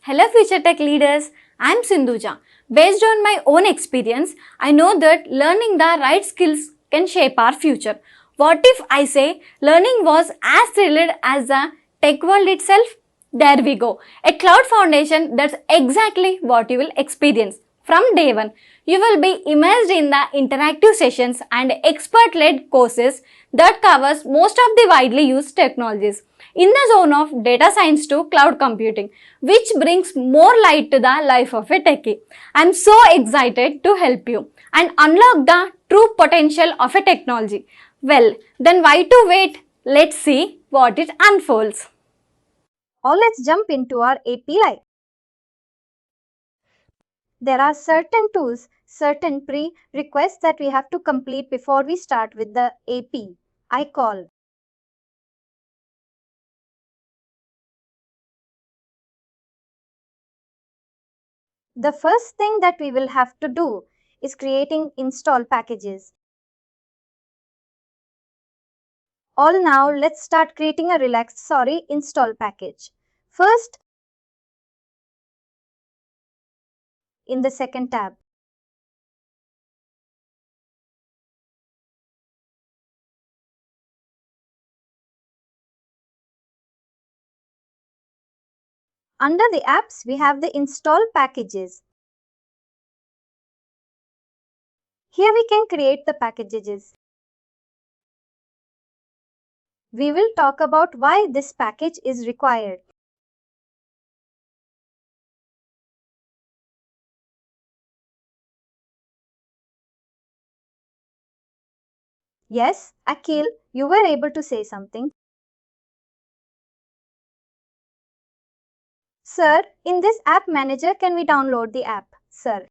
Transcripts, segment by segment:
Hello future tech leaders, I'm Sindhuja. Based on my own experience, I know that learning the right skills can shape our future. What if I say learning was as thrilled as the tech world itself? There we go. A cloud foundation, that's exactly what you will experience. From day one, you will be immersed in the interactive sessions and expert-led courses that covers most of the widely used technologies in the zone of data science to cloud computing, which brings more light to the life of a techie. I'm so excited to help you and unlock the true potential of a technology. Well, then why to wait? Let's see what it unfolds. Or let's jump into our API. There are certain tools, certain prerequisites that we have to complete before we start with the API call. The first thing that we will have to do is creating install packages. Now let's start creating a install package. First, in the second tab. Under the apps, we have the install packages. Here we can create the packages. We will talk about why this package is required. Yes, Akhil, you were able to say something. Sir, in this app manager, can we download the app? Sir.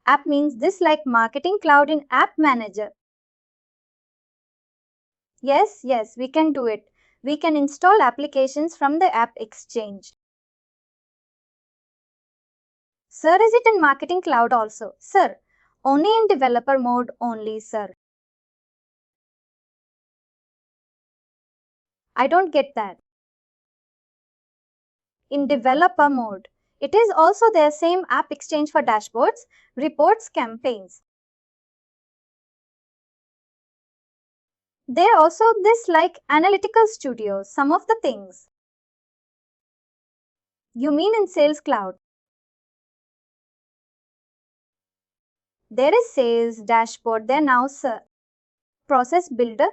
App means this like Marketing Cloud in App Manager. Yes, we can do it. We can install applications from the App Exchange. Sir, is it in Marketing Cloud also? Sir, only in developer mode only, sir. I don't get that. In developer mode, it is also their same App Exchange for dashboards, reports, campaigns. They also this like Analytical Studio, some of the things. You mean in Sales Cloud? There is Sales Dashboard there now, sir. Process Builder?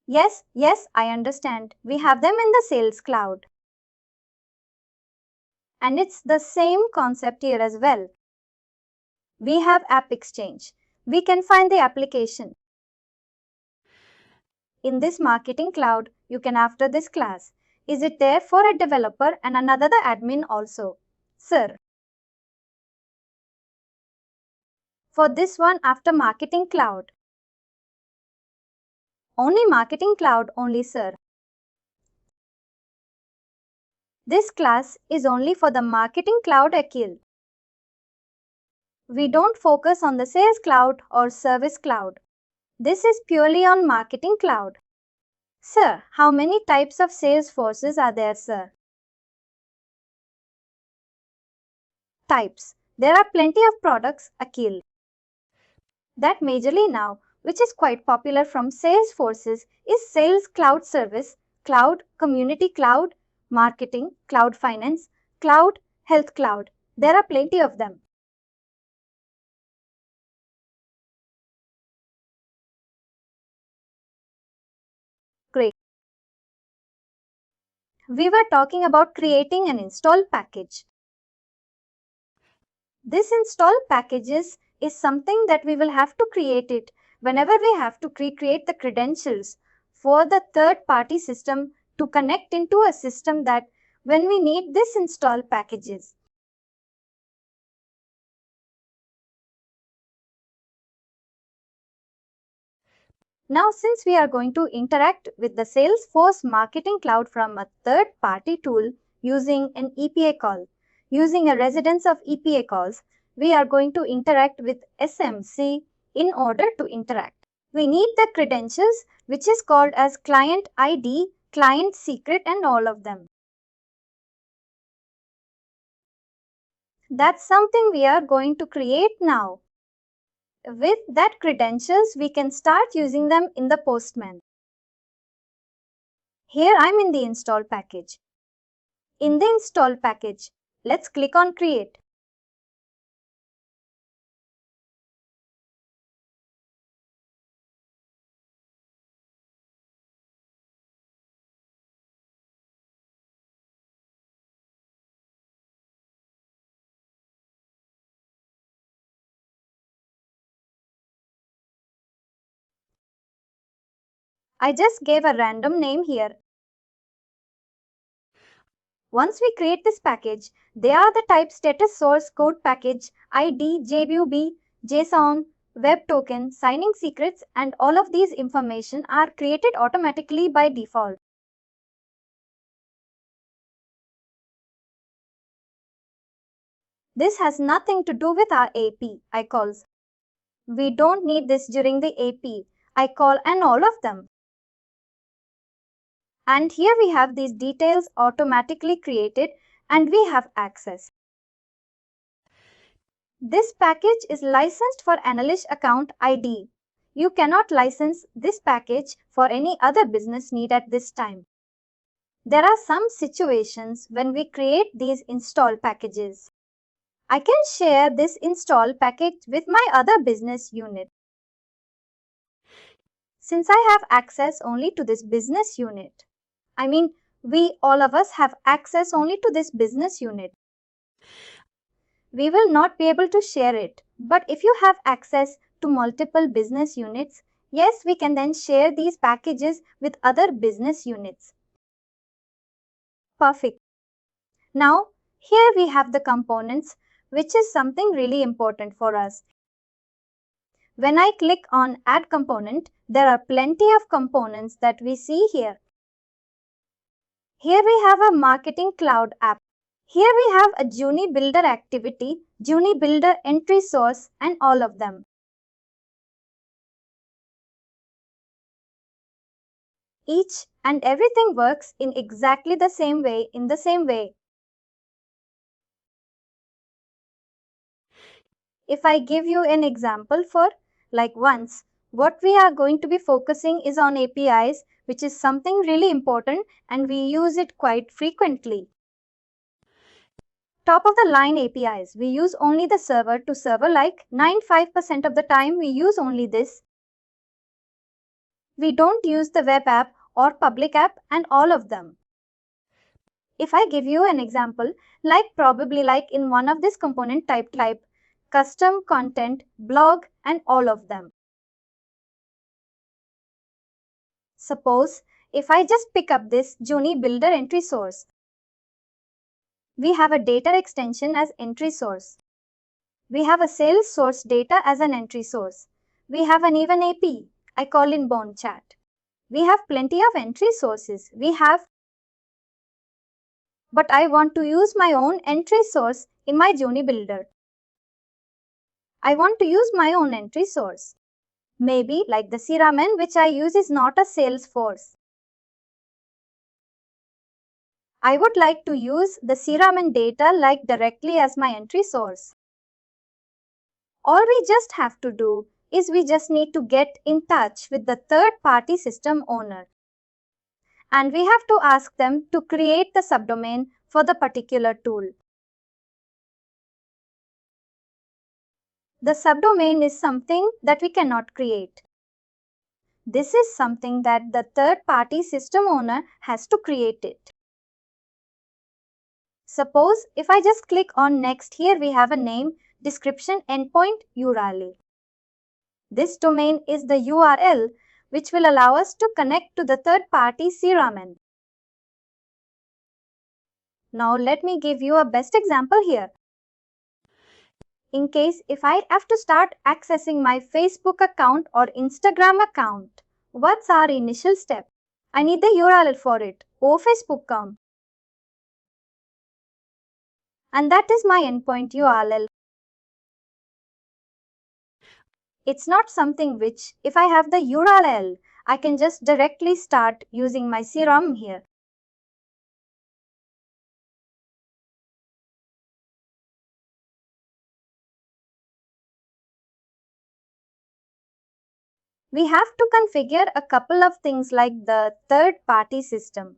Yes, I understand. We have them in the Sales Cloud. And it's the same concept here as well. We have App Exchange. We can find the application. In this Marketing Cloud, you can after this class. Is it there for a developer and another the admin also? Sir. For this one after Marketing Cloud. Only Marketing Cloud only, sir. This class is only for the Marketing Cloud Akhil. We don't focus on the Sales Cloud or Service Cloud. This is purely on Marketing Cloud. Sir, how many types of Salesforces are there, sir? Types. There are plenty of products, Akhil. That majorly now, which is quite popular from Salesforces, is Sales Cloud Service, Cloud, Community Cloud, Marketing, Cloud Finance, Cloud, Health Cloud. There are plenty of them. Great. We were talking about creating an install package. This install packages is something that we will have to create it whenever we have to create the credentials for the third-party system to connect into a system that when we need this install packages. Now, since we are going to interact with the Salesforce Marketing Cloud from a third-party tool using an API call, using a residence of API calls, we are going to interact with SFMC in order to interact. We need the credentials which is called as client ID client secret and all of them. That's something we are going to create now. With that credentials, we can start using them in the Postman. Here I'm in the install package. In the install package, let's click on create. I just gave a random name here. Once we create this package, they are the type status source code package, ID, JWB, JSON, web token, signing secrets, and all of these information are created automatically by default. This has nothing to do with our API calls. We don't need this during the API call and all of them. And here we have these details automatically created and we have access. This package is licensed for Analyst Account ID. You cannot license this package for any other business need at this time. There are some situations when we create these install packages. I can share this install package with my other business unit. Since I have access only to this business unit, we all of us have access only to this business unit. We will not be able to share it. But if you have access to multiple business units, yes, we can then share these packages with other business units. Perfect. Now, here we have the components, which is something really important for us. When I click on Add Component, there are plenty of components that we see here. Here we have a Marketing Cloud app. Here we have a Juni Builder activity, Juni Builder entry source, and all of them. Each and everything works in exactly the same way, If I give you an example for once, what we are going to be focusing is on APIs, which is something really important and we use it quite frequently. Top of the line APIs, we use only the server to server 95% of the time we use only this. We don't use the web app or public app and all of them. If I give you an example, probably in one of this component type, custom content, blog and all of them. Suppose if I just pick up this Juni Builder entry source, we have a data extension as entry source. We have a Salesforce data as an entry source. We have an even API, I call inbound chat. We have plenty of entry sources. But I want to use my own entry source in my Juni Builder. I want to use my own entry source. Maybe the CRM which I use is not a Salesforce. I would like to use the CRM data directly as my entry source. All we just have to do is we just need to get in touch with the third-party system owner. And we have to ask them to create the subdomain for the particular tool. The subdomain is something that we cannot create. This is something that the third-party system owner has to create it. Suppose if I just click on next, here we have a name, description, endpoint, URL. This domain is the URL which will allow us to connect to the third-party CRM. Now let me give you a best example here. In case if I have to start accessing my Facebook account or Instagram account, what's our initial step? I need the URL for it, OFacebook.com. And that is my endpoint URL. It's not something which, if I have the URL, I can just directly start using my CRM here. We have to configure a couple of things like the third-party system.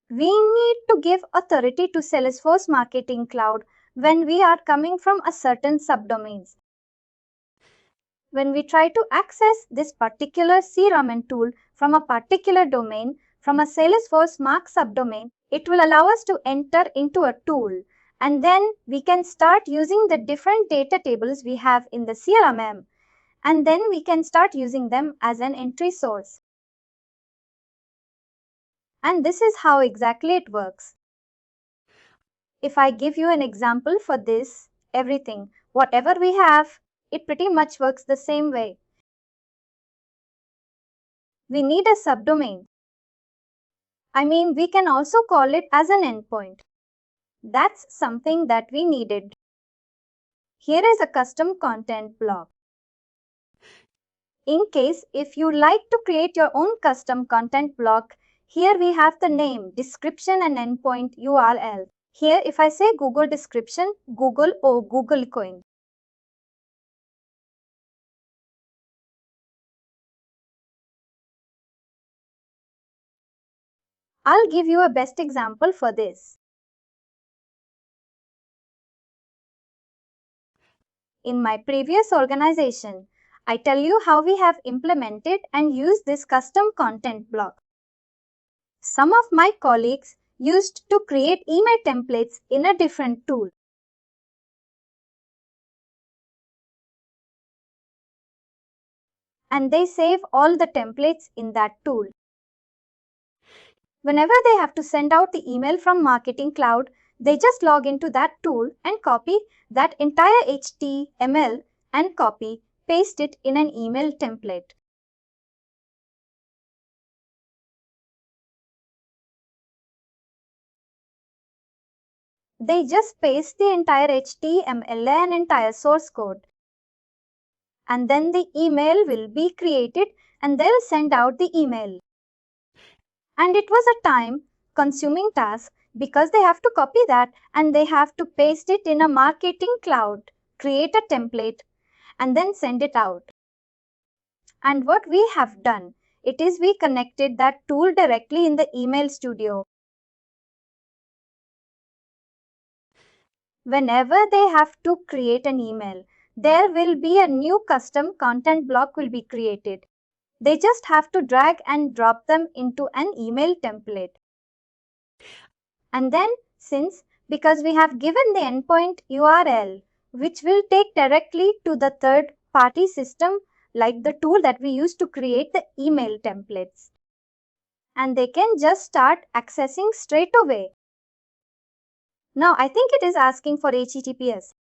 We need to give authority to Salesforce Marketing Cloud when we are coming from a certain subdomains. When we try to access this particular CRM tool from a particular domain, from a Salesforce Mark subdomain, it will allow us to enter into a tool, and then we can start using the different data tables we have in the CRM, and then we can start using them as an entry source. And this is how exactly it works. If I give you an example for this, everything, whatever we have, it pretty much works the same way. We need a subdomain. We can also call it as an endpoint. That's something that we needed. Here is a custom content block. In case if you like to create your own custom content block, here we have the name, description and endpoint URL. Here if I say Google description, Google or Google coin. I'll give you a best example for this. In my previous organization, I tell you how we have implemented and used this custom content block. Some of my colleagues used to create email templates in a different tool. And they save all the templates in that tool. Whenever they have to send out the email from Marketing Cloud, they just log into that tool and copy that entire HTML and paste it in an email template. They just paste the entire HTML and entire source code. And then the email will be created and they'll send out the email. And it was a time-consuming task because they have to copy that and they have to paste it in a Marketing Cloud, create a template, and then send it out. And what we have done, it is we connected that tool directly in the email studio. Whenever they have to create an email, there will be a new custom content block will be created. They just have to drag and drop them into an email template. And then because we have given the endpoint URL, which will take directly to the third-party system like the tool that we use to create the email templates. And they can just start accessing straight away. Now I think it is asking for HTTPS.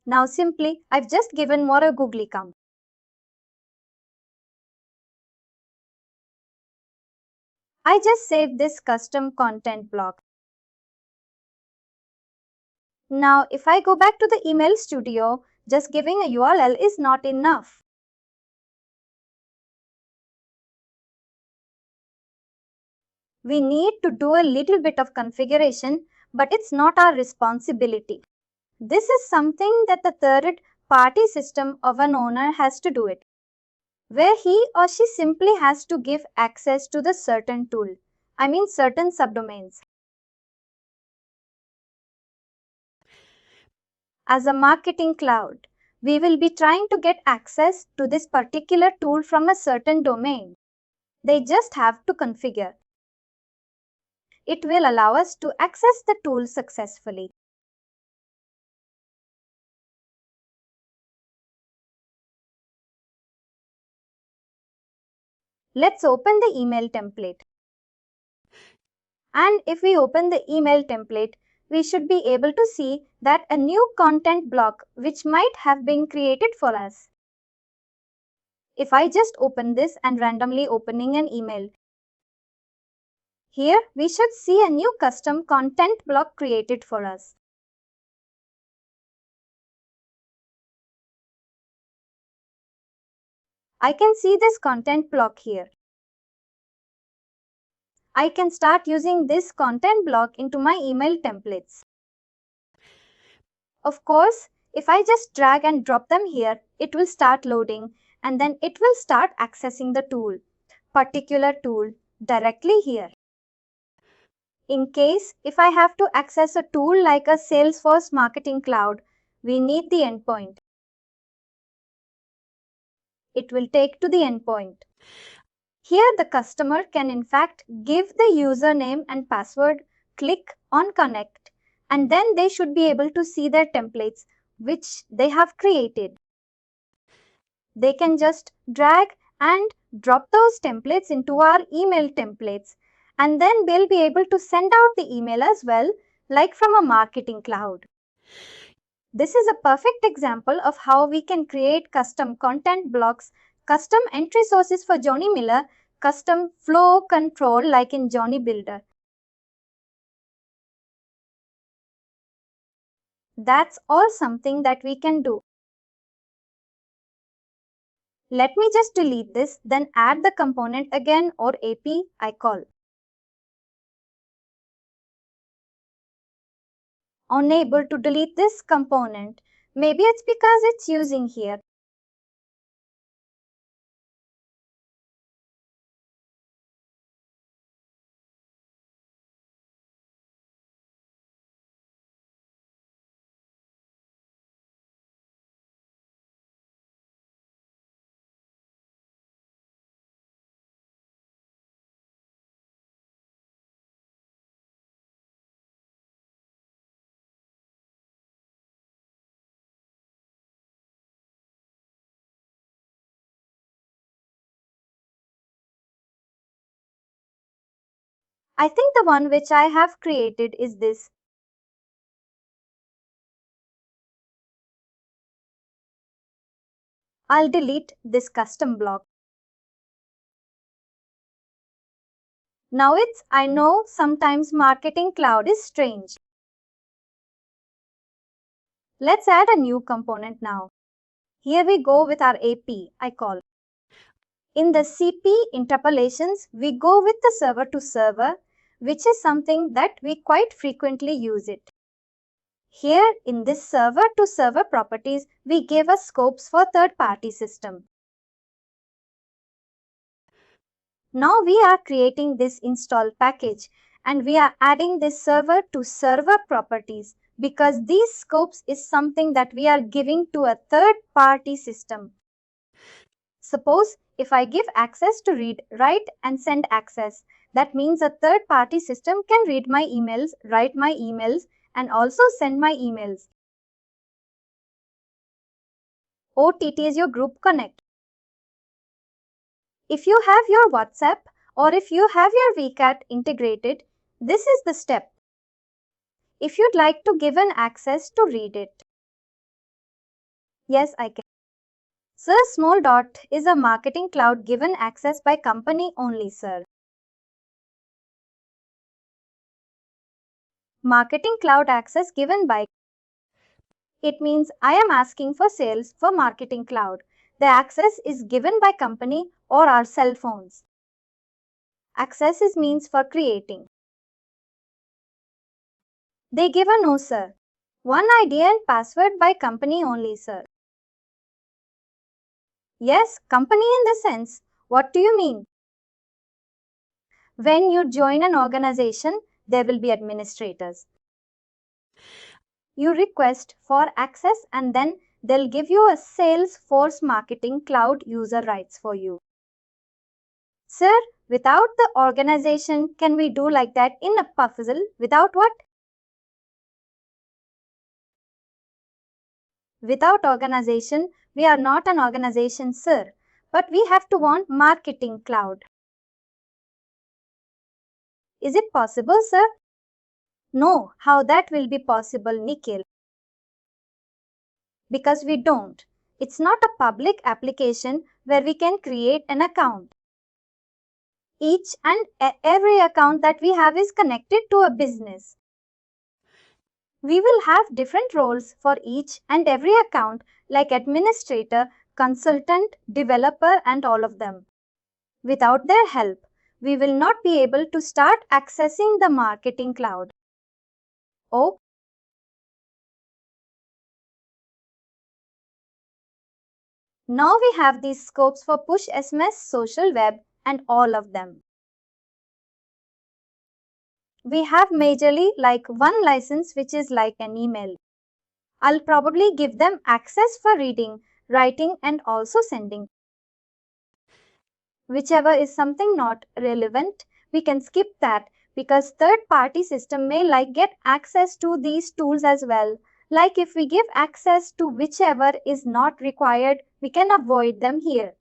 Now simply, I've just given more a googly count. I just saved this custom content block. Now if I go back to the email studio, just giving a URL is not enough. We need to do a little bit of configuration, but it's not our responsibility. This is something that the third-party system of an owner has to do it, where he or she simply has to give access to the certain tool, certain subdomains. As a Marketing Cloud, we will be trying to get access to this particular tool from a certain domain. They just have to configure. It will allow us to access the tool successfully. Let's open the email template. And if we open the email template, we should be able to see that a new content block which might have been created for us. If I just open this and randomly opening an email, here we should see a new custom content block created for us. I can see this content block here. I can start using this content block into my email templates. Of course, if I just drag and drop them here, it will start loading and then it will start accessing the particular tool directly here. In case if I have to access a tool like a Salesforce Marketing Cloud, we need the endpoint. It will take to the endpoint. Here the customer can in fact give the username and password, click on connect, and then they should be able to see their templates which they have created. They can just drag and drop those templates into our email templates, and then they'll be able to send out the email as well, like from a marketing cloud. This is a perfect example of how we can create custom content blocks, custom entry sources for Johnny Miller, custom flow control like in Johnny Builder. That's all something that we can do. Let me just delete this, then add the component again or API I call. Unable to delete this component. Maybe it's because it's using here. I think the one which I have created is this. I'll delete this custom block. Now I know sometimes Marketing Cloud is strange. Let's add a new component now. Here we go with our API I call. In the CP interpolations, we go with the server to server, which is something that we quite frequently use it. Here in this server to server properties, we give us scopes for third-party system. Now we are creating this install package and we are adding this server to server properties because these scopes is something that we are giving to a third-party system. Suppose if I give access to read, write and send access, that means a third-party system can read my emails, write my emails and also send my emails. OTT is your group connect. If you have your WhatsApp or if you have your VCAT integrated, this is the step. If you'd like to give an access to read it. Yes, I can. Sir, small dot is a marketing cloud given access by company only, sir. Marketing cloud access given by. It means I am asking for sales for marketing cloud. The access is given by company or our cell phones. Access is means for creating. They give a no, sir. One ID and password by company only, sir. Yes, company in the sense. What do you mean? When you join an organization, there will be administrators. You request for access and then they'll give you a Salesforce Marketing Cloud user rights for you. Sir, without the organization, can we do like that in a puzzle? Without what? Without organization, we are not an organization, sir. But we have to want marketing cloud. Is it possible, sir? No, how that will be possible, Nikhil? Because we don't. It's not a public application where we can create an account. Each and every account that we have is connected to a business. We will have different roles for each and every account like administrator, consultant, developer, and all of them. Without their help, we will not be able to start accessing the Marketing Cloud. Oh, now we have these scopes for push SMS, social web, and all of them. We have majorly like one license which is like an email. I'll probably give them access for reading, writing, and also sending. Whichever is something not relevant, we can skip that because third-party system may like get access to these tools as well. Like if we give access to whichever is not required, we can avoid them here.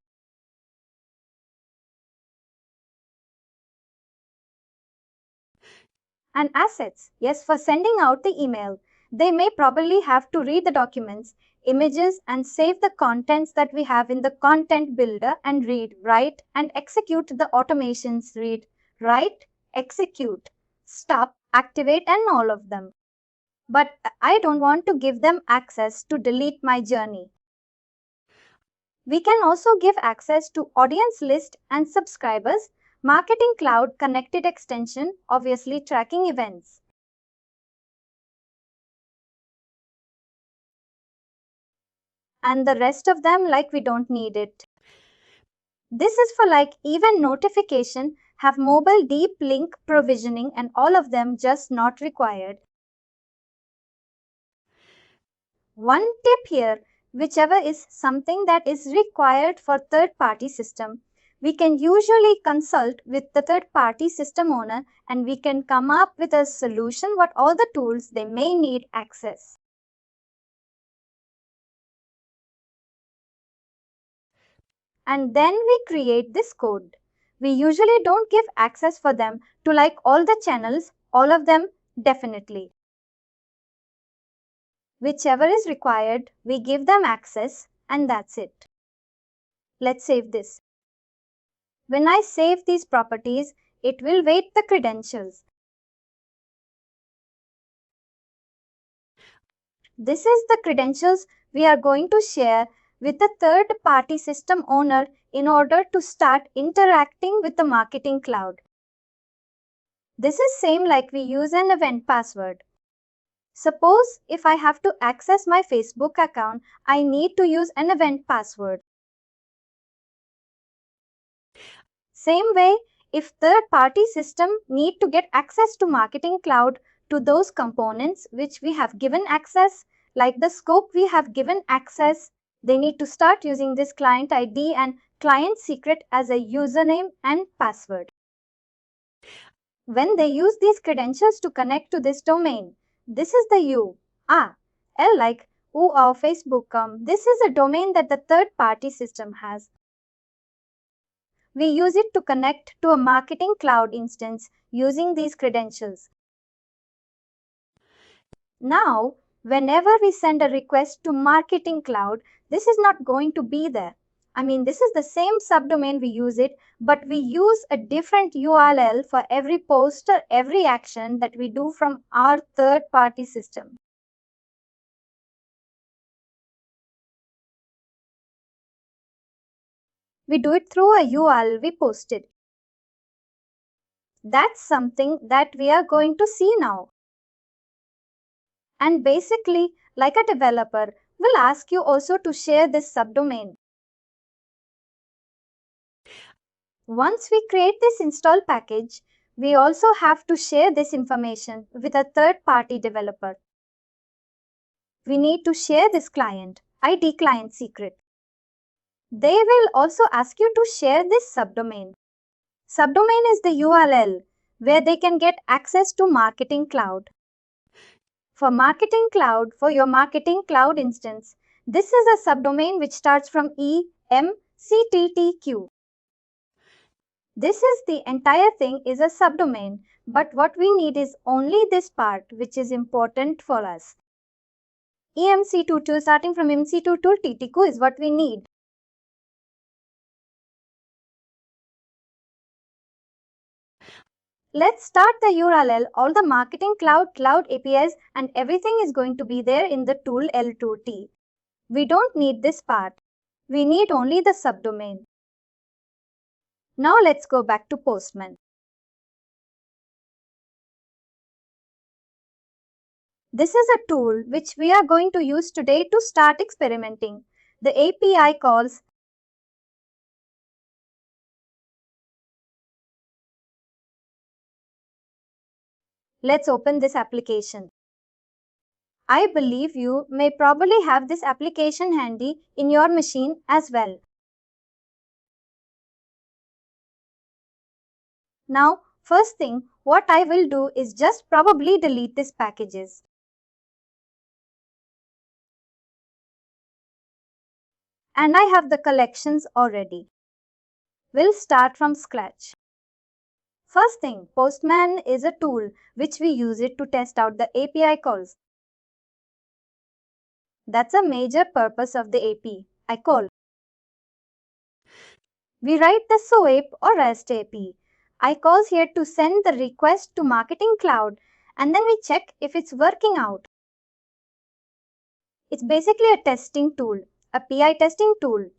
And assets, yes, for sending out the email. They may probably have to read the documents, images, and save the contents that we have in the content builder and read, write, and execute the automations. Read, write, execute, stop, activate, and all of them. But I don't want to give them access to delete my journey. We can also give access to audience list and subscribers, Marketing Cloud connected extension, obviously tracking events. And the rest of them like we don't need it. This is for like event notification, have mobile deep link provisioning, and all of them just not required. One tip here, whichever is something that is required for third-party system, we can usually consult with the third-party system owner and we can come up with a solution what all the tools they may need access. And then we create this code. We usually don't give access for them to like all the channels, all of them definitely. Whichever is required, we give them access and that's it. Let's save this. When I save these properties, it will wait the credentials. This is the credentials we are going to share with the third-party system owner in order to start interacting with the Marketing Cloud. This is same like we use an event password. Suppose if I have to access my Facebook account, I need to use an event password. Same way, if third-party system need to get access to Marketing Cloud to those components which we have given access, like the scope we have given access, they need to start using this client ID and client secret as a username and password. When they use these credentials to connect to this domain, this is the U. L like OAuth Facebook. This is a domain that the third-party system has. We use it to connect to a Marketing Cloud instance using these credentials. Now, whenever we send a request to Marketing Cloud, this is not going to be there. I mean, this is the same subdomain we use it, but we use a different URL for every post or every action that we do from our third-party system. We do it through a URL we posted. That's something that we are going to see now. And basically, like a developer, we'll ask you also to share this subdomain. Once we create this install package, we also have to share this information with a third-party developer. We need to share this client ID client secret. They will also ask you to share this subdomain. Subdomain is the URL where they can get access to Marketing Cloud. For Marketing Cloud, for your Marketing Cloud instance, this is a subdomain which starts from EMCTTQ. This is the entire thing is a subdomain, but what we need is only this part which is important for us. EMC22 starting from MC22 TTQ is what we need. Let's start the URL, all the Marketing Cloud APIs and everything is going to be there in the tool L2T. We don't need this part. We need only the subdomain. Now let's go back to Postman. This is a tool which we are going to use today to start experimenting. The API calls Let's open this application. I believe you may probably have this application handy in your machine as well. Now, first thing, what I will do is just probably delete these packages. And I have the collections already. We'll start from scratch. First thing, Postman is a tool which we use it to test out the API calls. That's a major purpose of the API call. We write the SOAP or REST API calls here to send the request to Marketing Cloud, and then we check if it's working out. It's basically a testing tool, a PI testing tool.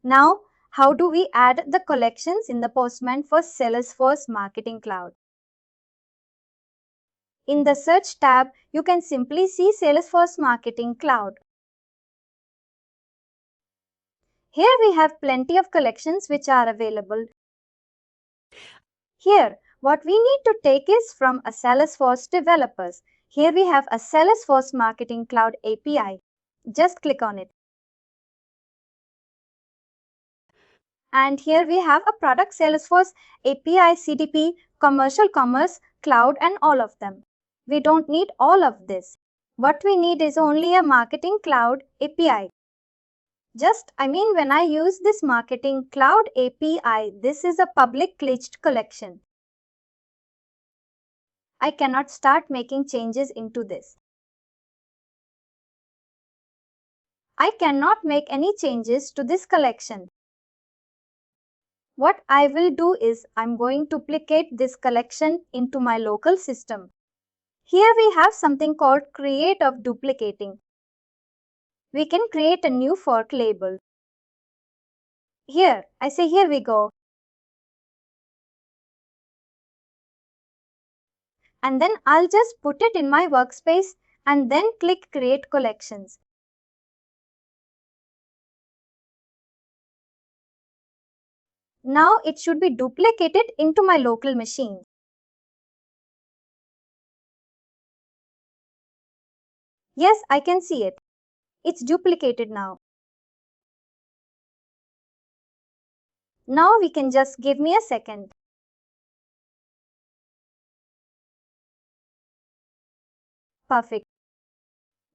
Now, how do we add the collections in the Postman for Salesforce Marketing Cloud? In the Search tab, you can simply see Salesforce Marketing Cloud. Here we have plenty of collections which are available. Here, what we need to take is from a Salesforce developers. Here we have a Salesforce Marketing Cloud API. Just click on it. And here we have a product Salesforce API, CDP, commercial commerce, cloud, and all of them. We don't need all of this. What we need is only a Marketing Cloud API. When I use this Marketing Cloud API, this is a public glitched collection. I cannot start making changes into this. I cannot make any changes to this collection. What I will do is I'm going to duplicate this collection into my local system. Here we have something called create of duplicating. We can create a new fork label. Here we go. And then I'll just put it in my workspace and then click create collections. Now it should be duplicated into my local machine. Yes, I can see it. It's duplicated now. Now we can just give me a second. Perfect.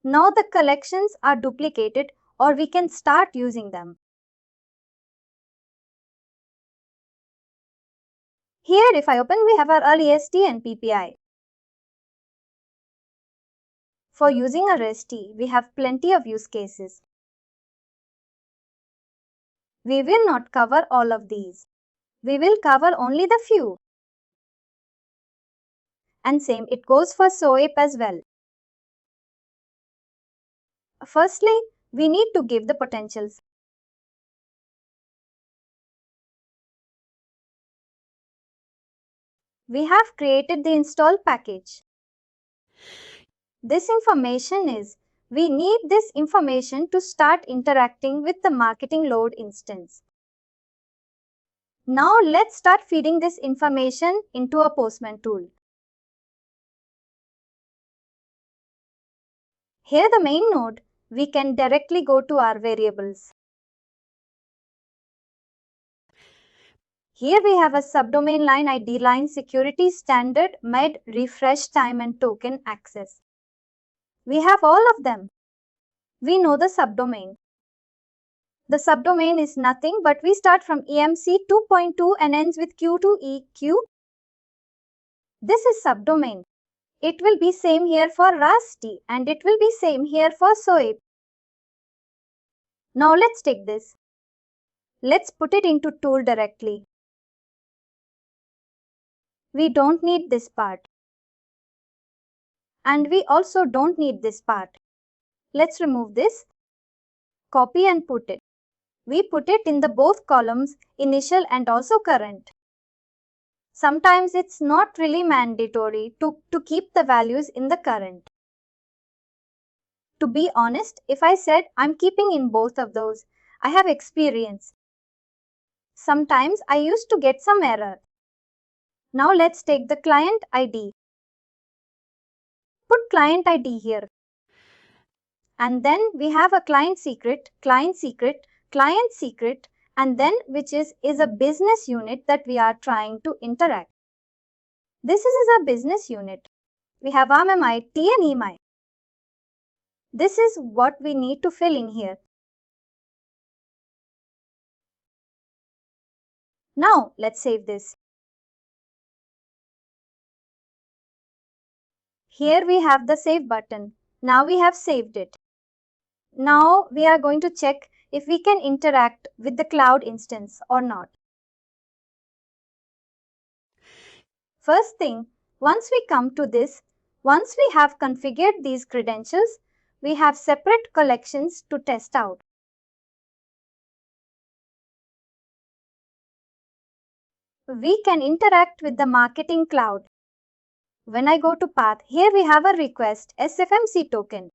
Now the collections are duplicated or we can start using them. Here if I open, we have our REST and PPI. For using a REST, we have plenty of use cases. We will not cover all of these. We will cover only the few. And same, it goes for SOAP as well. Firstly, we need to give the potentials. We have created the install package. This information is, we need this information to start interacting with the marketing load instance. Now let's start feeding this information into a Postman tool. Here the main node, we can directly go to our variables. Here we have a subdomain line ID line security standard med refresh time and token access. We have all of them. We know the subdomain. The subdomain is nothing but we start from EMC 2.2 and ends with Q2EQ. This is subdomain. It will be same here for RAST and it will be same here for SOAP. Now let's take this. Let's put it into tool directly. We don't need this part. And we also don't need this part. Let's remove this. copy and put it. We put it in the both columns, initial and also current. Sometimes it's not really mandatory to keep the values in the current. To be honest, if I said I'm keeping in both of those, I have experience. Sometimes I used to get some error. Now let's take the client ID. Put client ID here. And then we have a client secret, client secret, client secret, and then which is a business unit that we are trying to interact. This is a business unit. We have RMMI, T and EMI. This is what we need to fill in here. Now let's save this. Here we have the save button. Now we have saved it. Now we are going to check if we can interact with the cloud instance or not. First thing, once we come to this, once we have configured these credentials, we have separate collections to test out. We can interact with the Marketing Cloud. When I go to path, here we have a request SFMC token.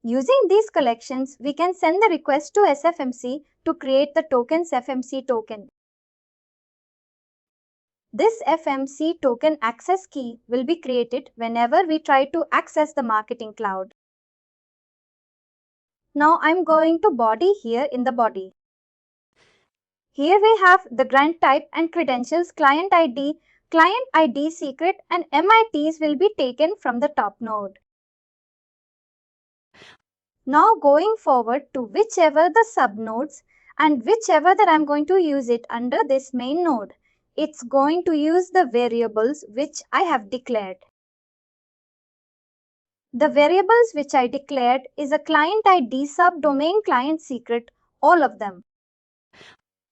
Using these collections, we can send the request to SFMC to create the token's FMC token. This FMC token access key will be created whenever we try to access the Marketing Cloud. Now I'm going to body here in the body. Here we have the grant type and credentials, client ID secret and MITs will be taken from the top node. Now going forward to whichever the subnodes and whichever that I'm going to use it under this main node, it's going to use the variables which I have declared. The variables which I declared is a client ID, subdomain, client secret, all of them.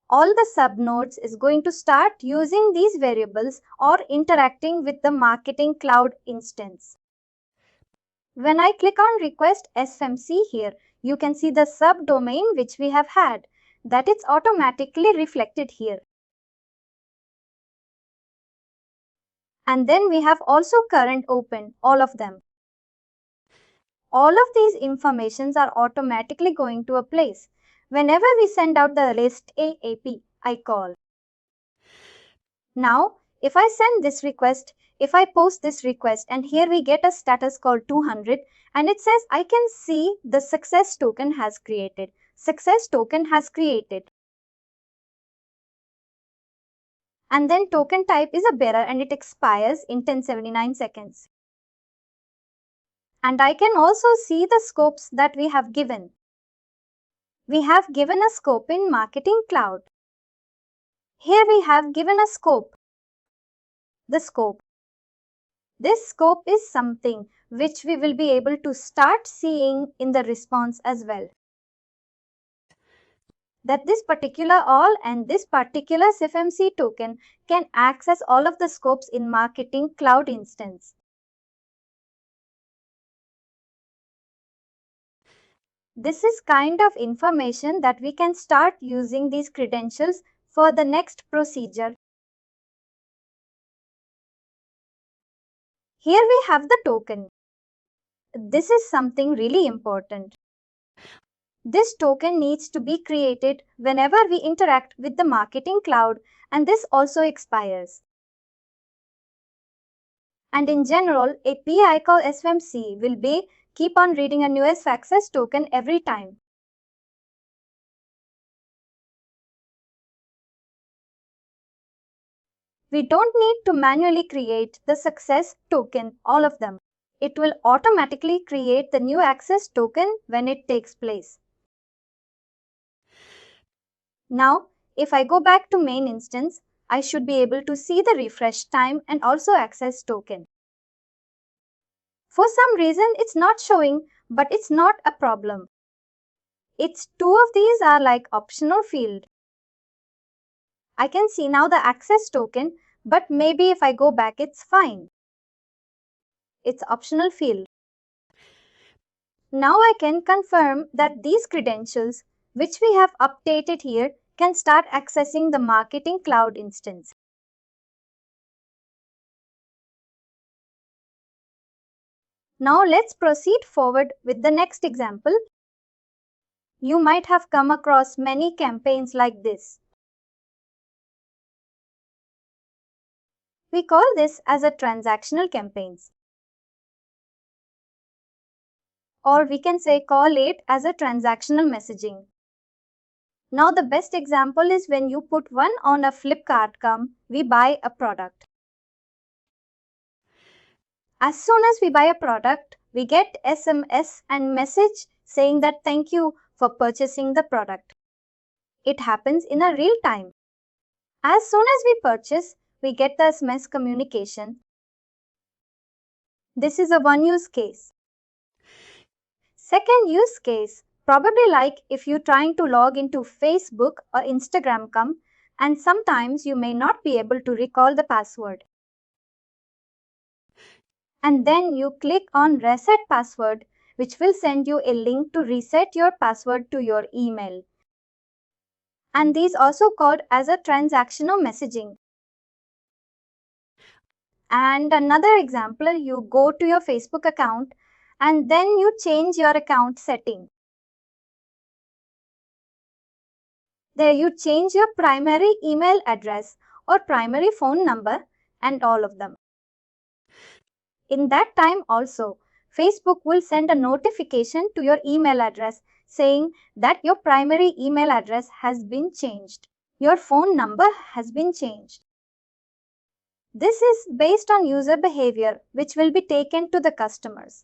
All the subnodes is going to start using these variables or interacting with the Marketing Cloud instance. When I click on request SFMC here, you can see the subdomain which we have had, that it's automatically reflected here. And then we have also current open, all of them. All of these informations are automatically going to a place whenever we send out the list API call. Now, if I send this request, if I post this request and here we get a status called 200 and it says I can see the success token has created. Success token has created. And then token type is a bearer and it expires in 1079 seconds. And I can also see the scopes that we have given. We have given a scope in Marketing Cloud. Here we have given a scope. The scope. This scope is something which we will be able to start seeing in the response as well. That this particular all and this particular SFMC token can access all of the scopes in Marketing Cloud instance. This is kind of information that we can start using these credentials for the next procedure. Here we have the token. This is something really important. This token needs to be created whenever we interact with the Marketing Cloud, and this also expires. And in general, API call SFMC will be keep on reading a newest access token every time. We don't need to manually create the success token, all of them. It will automatically create the new access token when it takes place. Now, if I go back to main instance, I should be able to see the refresh time and also access token. For some reason, it's not showing, but it's not a problem. It's two of these are like optional field. I can see now the access token, but maybe if I go back, it's fine. It's optional field. Now I can confirm that these credentials, which we have updated here, can start accessing the Marketing Cloud instance. Now let's proceed forward with the next example. You might have come across many campaigns like this. We call this as a transactional campaigns. Or we can say call it as a transactional messaging. Now the best example is when you put one on a Flipkart come, we buy a product. As soon as we buy a product, we get SMS and message saying that thank you for purchasing the product. It happens in a real time. As soon as we purchase, we get the SMS communication. This is a one use case. Second use case, probably like if you're trying to log into Facebook or Instagram come, and sometimes you may not be able to recall the password. And then you click on reset password, which will send you a link to reset your password to your email. And these also called as a transactional messaging. And another example, you go to your Facebook account and then you change your account setting. There you change your primary email address or primary phone number and all of them. In that time also, Facebook will send a notification to your email address saying that your primary email address has been changed. Your phone number has been changed. This is based on user behavior which will be taken to the customers.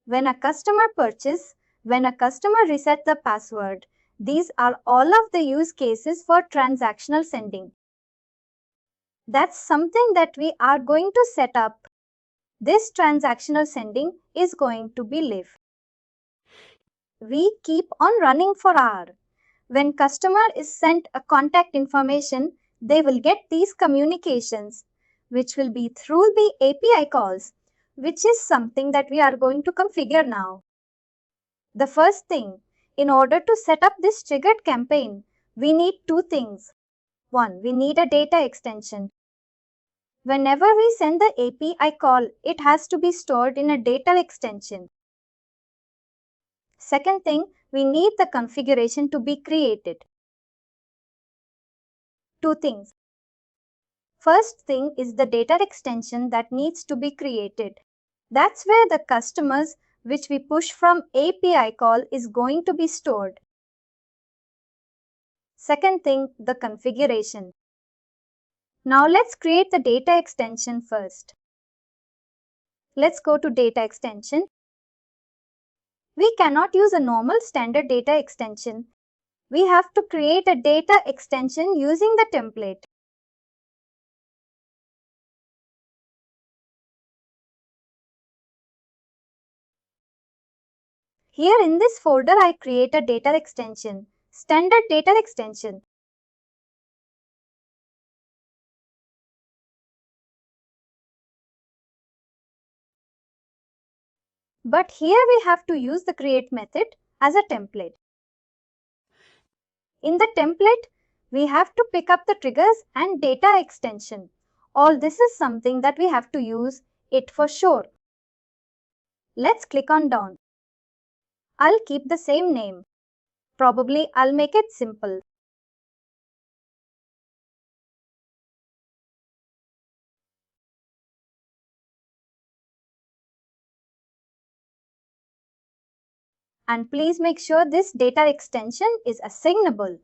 When a customer purchases, when a customer resets the password, these are all of the use cases for transactional sending. That's something that we are going to set up. This transactional sending is going to be live. We keep on running for hours. When customer is sent a contact information, they will get these communications, which will be through the API calls, which is something that we are going to configure now. The first thing, in order to set up this triggered campaign, we need two things. One, we need a data extension. Whenever we send the API call, it has to be stored in a data extension. Second thing, we need the configuration to be created. Two things. First thing is the data extension that needs to be created. That's where the customers which we push from API call is going to be stored. Second thing, the configuration. Now let's create the data extension first. Let's go to data extension. We cannot use a normal standard data extension. We have to create a data extension using the template. Here in this folder, I create a data extension, standard data extension. But here we have to use the create method as a template. In the template, we have to pick up the triggers and data extension. All this is something that we have to use it for sure. Let's click on done. I'll keep the same name. Probably I'll make it simple. And please make sure this data extension is assignable.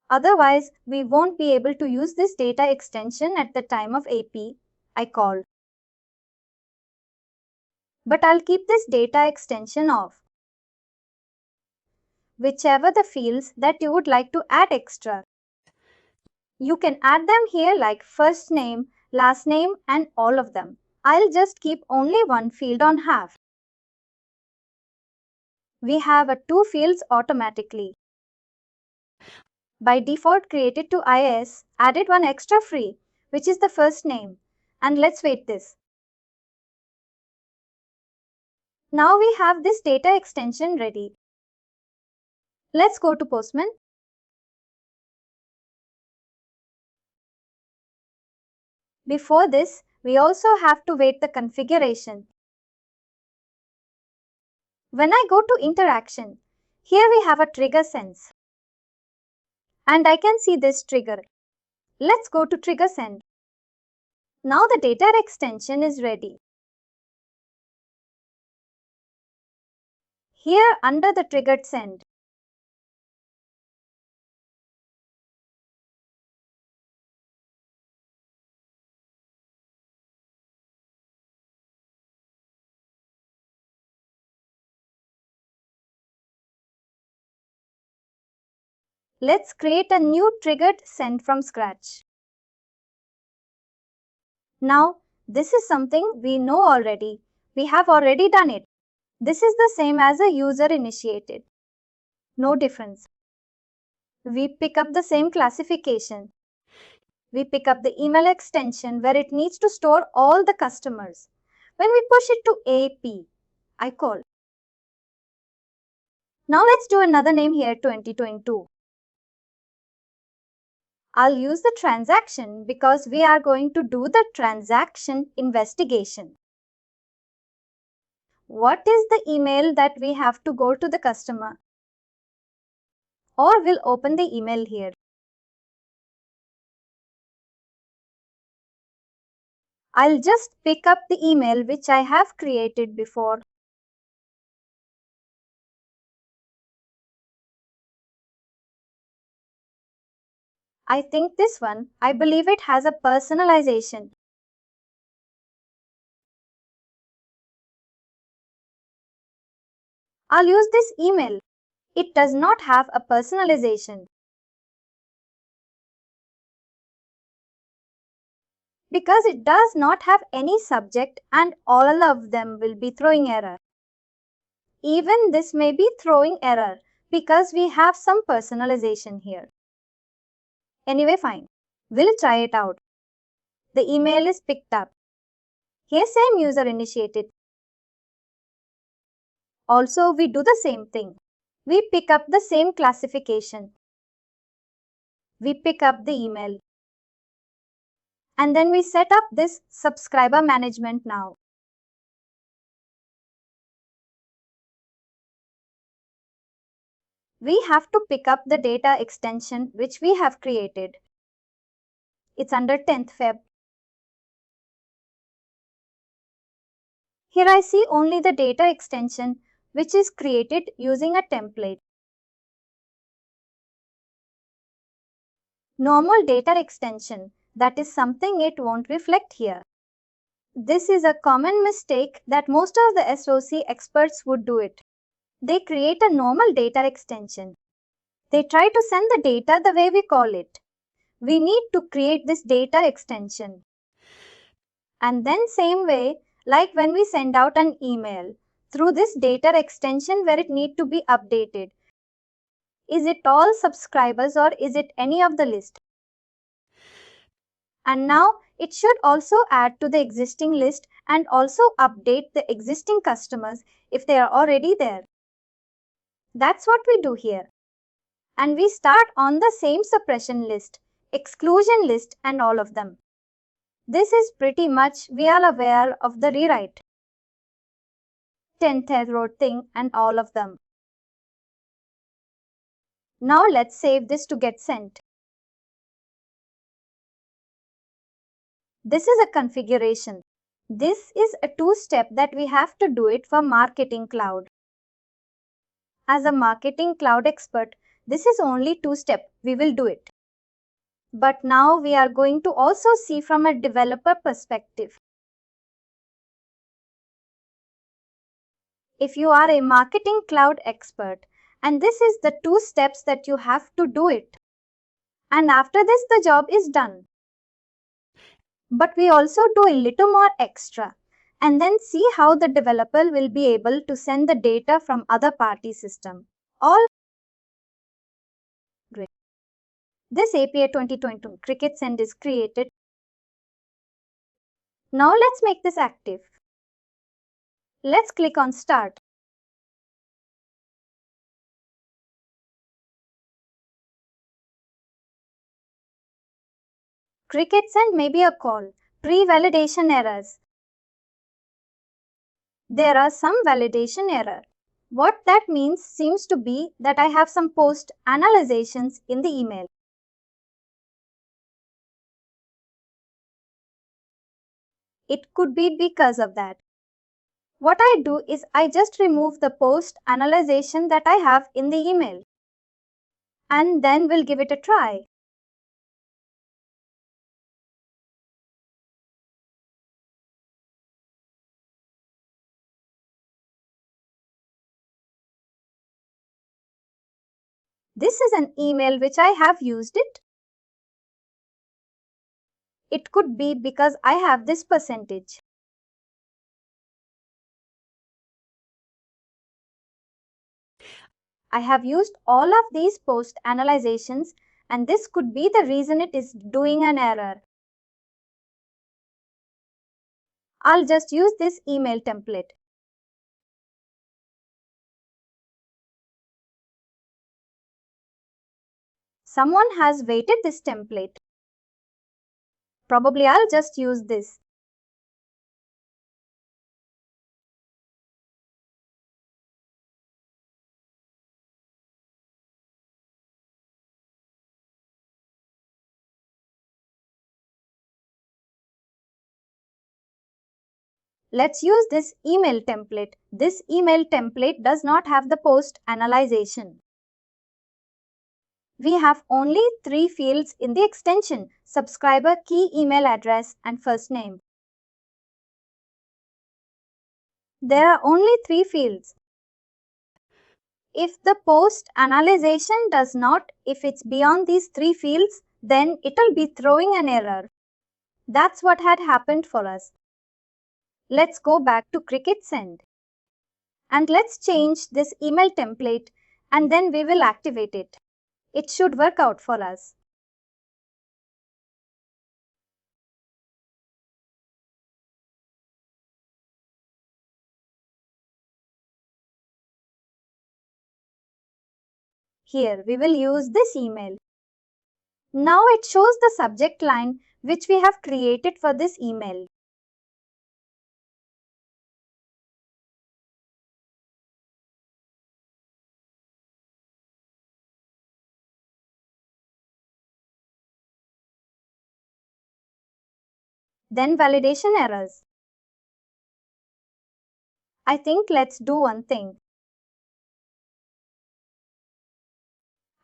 Otherwise, we won't be able to use this data extension at the time of API call. But I'll keep this data extension off. Whichever the fields that you would like to add extra, you can add them here like first name, last name and all of them. I'll just keep only one field on half. We have two fields automatically. By default created to IIS, added one extra free, which is the first name. And let's wait this. Now we have this data extension ready. Let's go to Postman. Before this, we also have to wait the configuration. When I go to interaction, here we have a trigger sense. And I can see this trigger. Let's go to trigger send. Now the data extension is ready. Here under the triggered send, let's create a new triggered send from scratch. Now, this is something we know already. We have already done it. This is the same as a user initiated. No difference. We pick up the same classification. We pick up the email extension where it needs to store all the customers. When we push it to AP, I call. Now let's do another name here, 2022. I'll use the transaction because we are going to do the transaction investigation. What is the email that we have to go to the customer? Or we'll open the email here. I'll just pick up the email which I have created before. I think this one, I believe it has a personalization. I'll use this email. It does not have a personalization. Because it does not have any subject and all of them will be throwing error. Even this may be throwing error because we have some personalization here. Anyway, fine. We'll try it out. The email is picked up. Here same user initiated. Also, we do the same thing. We pick up the same classification. We pick up the email. And then we set up this subscriber management now. We have to pick up the data extension which we have created. It's under 10th Feb. Here I see only the data extension which is created using a template. Normal data extension, that is something it won't reflect here. This is a common mistake that most of the SOC experts would do it. They create a normal data extension. They try to send the data the way we call it. We need to create this data extension. And then same way, like when we send out an email, through this data extension where it need to be updated. Is it all subscribers or is it any of the list? And now it should also add to the existing list and also update the existing customers if they are already there. That's what we do here. And we start on the same suppression list, exclusion list and all of them. This is pretty much we are aware of the rewrite. 10th row thing and all of them. Now let's save this to get sent. This is a configuration. This is a two-step that we have to do it for Marketing Cloud. As a Marketing Cloud expert, this is only two-step. We will do it. But now we are going to also see from a developer perspective. If you are a Marketing Cloud expert, and this is the two steps that you have to do it. And after this, the job is done. But we also do a little more extra and then see how the developer will be able to send the data from other party system. All great. This API 2022 Cricket Send is created. Now let's make this active. Let's click on Start. Cricket send may be a call. Pre-validation errors. There are some validation error. What that means seems to be that I have some post analyzations in the email. It could be because of that. What I do is I just remove the post analyzation that I have in the email. And then we'll give it a try. This is an email which I have used it. It could be because I have this percentage. I have used all of these post analyzations, and this could be the reason it is doing an error. I'll just use this email template. Someone has weighted this template. Probably I'll just use this. Let's use this email template. This email template does not have the post analyzation. We have only 3 fields in the extension: subscriber, key email address, and first name. There are only 3 fields. If the post analyzation does not, if it's beyond these 3 fields, then it'll be throwing an error. That's what had happened for us. Let's go back to Cricut Send. And let's change this email template, and then we will activate it. It should work out for us. Here we will use this email. Now it shows the subject line which we have created for this email. Then validation errors. I think let's do one thing.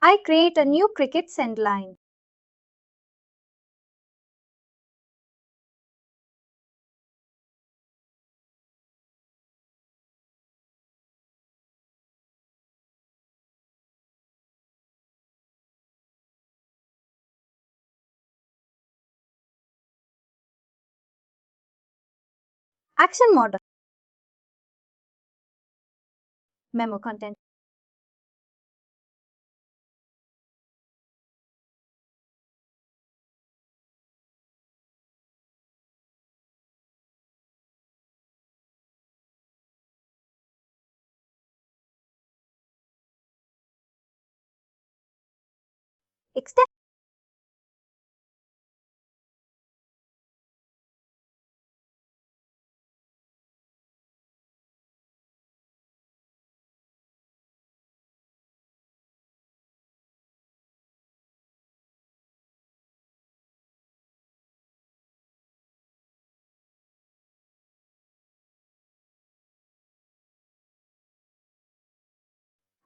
I create a new Cricut send line. Action model. Memo content. Extend.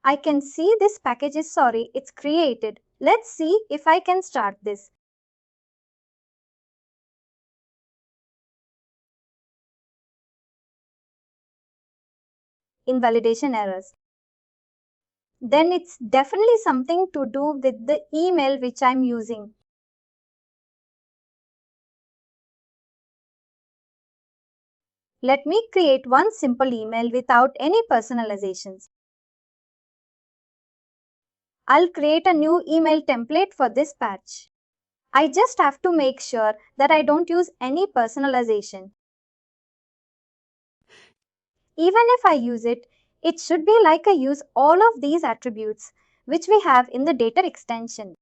I can see this package is sorry, it's created. Let's see if I can start this. Invalidation errors. Then it's definitely something to do with the email which I'm using. Let me create one simple email without any personalizations. I'll create a new email template for this patch. I just have to make sure that I don't use any personalization. Even if I use it, it should be like I use all of these attributes which we have in the data extension.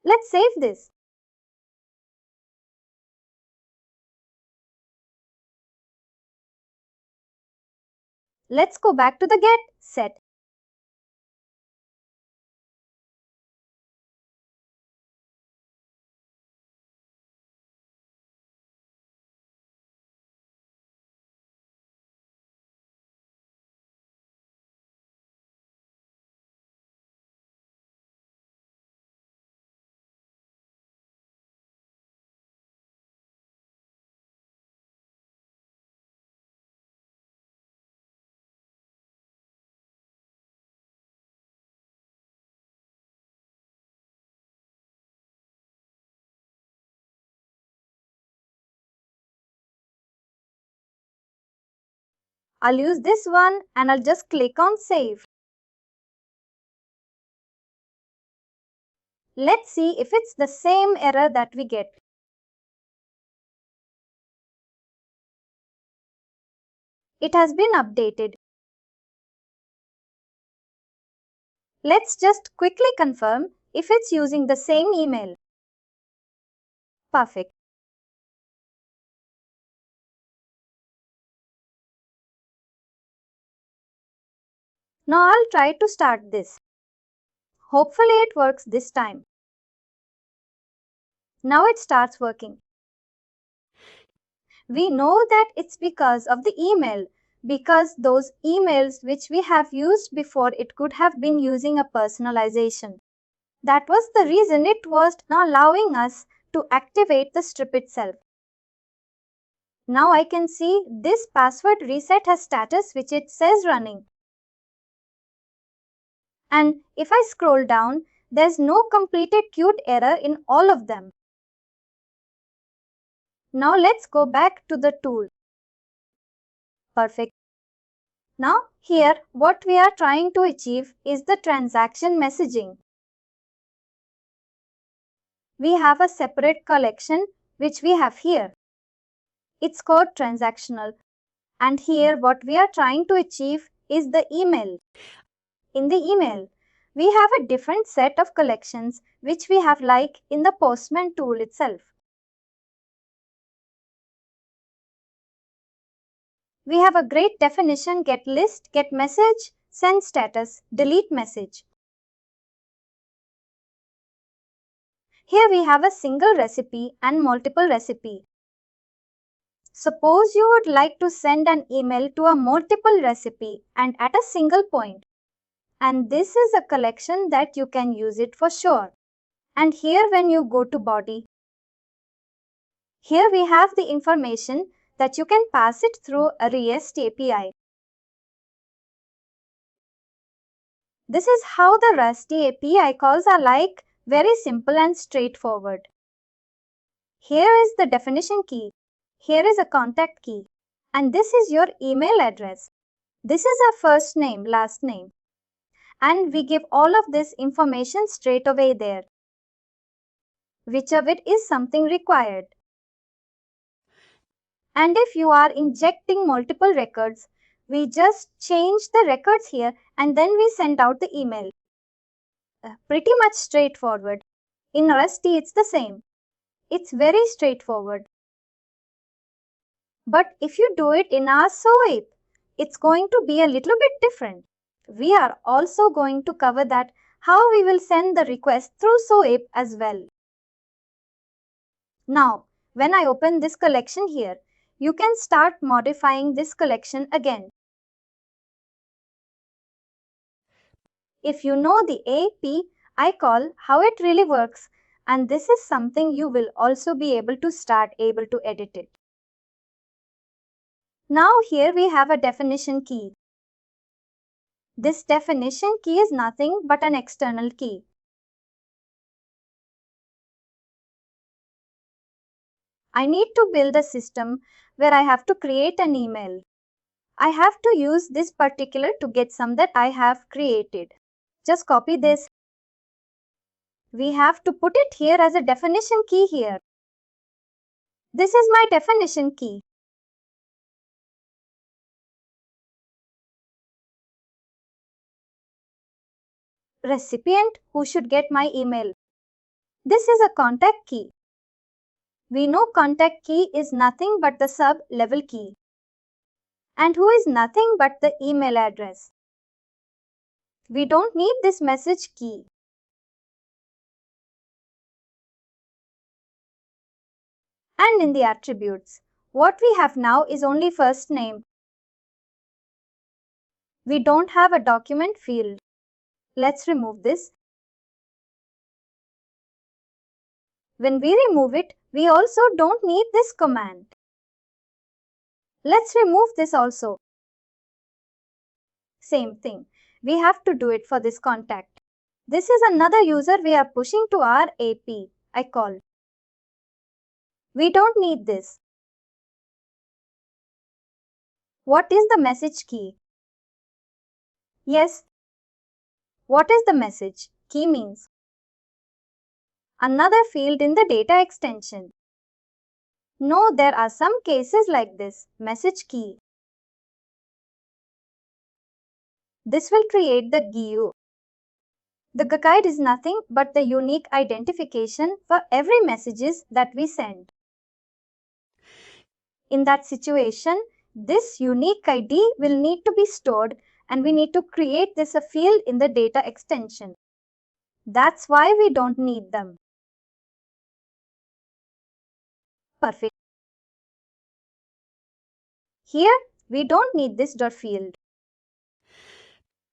Let's save this. Let's go back to the get set. I'll use this one and I'll just click on save. Let's see if it's the same error that we get. It has been updated. Let's just quickly confirm if it's using the same email. Perfect. Now I'll try to start this. Hopefully it works this time. Now it starts working. We know that it's because of the email, because those emails which we have used before, it could have been using a personalization. That was the reason it was not allowing us to activate the strip itself. Now I can see this password reset has status which it says running. And if I scroll down, there's no completed queued error in all of them. Now let's go back to the tool. Perfect. Now here what we are trying to achieve is the transaction messaging. We have a separate collection which we have here. It's called transactional. And here what we are trying to achieve is the email. In the email, we have a different set of collections which we have like in the Postman tool itself. We have a great definition: get list, get message, send status, delete message. Here we have a single recipe and multiple recipe. Suppose you would like to send an email to a multiple recipe and at a single point. And this is a collection that you can use it for sure. And here when you go to body, here we have the information that you can pass it through a REST API. This is how the REST API calls are like, very simple and straightforward. Here is the definition key. Here is a contact key. And this is your email address. This is our first name, last name. And we give all of this information straight away there. Which of it is something required. And if you are injecting multiple records, we just change the records here and then we send out the email. Pretty much straightforward. In REST, it's the same. It's very straightforward. But if you do it in our SOAP, it's going to be a little bit different. We are also going to cover that how we will send the request through SOAP as well. Now, when I open this collection here, you can start modifying this collection again. If you know the API call, how it really works, and this is something you will also be able to edit it. Now here we have a definition key. This definition key is nothing but an external key. I need to build a system where I have to create an email. I have to use this particular to get some that I have created. Just copy this. We have to put it here as a definition key here. This is my definition key. Recipient who should get my email. This is a contact key. We know contact key is nothing but the sub-level key. And who is nothing but the email address. We don't need this message key. And in the attributes, what we have now is only first name. We don't have a document field. Let's remove this. When we remove it, we also don't need this command. Let's remove this also. Same thing. We have to do it for this contact. This is another user we are pushing to our API call. We don't need this. What is the message key? Yes. What is the message key means? Another field in the data extension. No, there are some cases like this, message key. This will create the GUI. The guide is nothing but the unique identification for every messages that we send. In that situation, this unique ID will need to be stored and we need to create this a field in the data extension. That's why we don't need them. Perfect. Here, we don't need this field.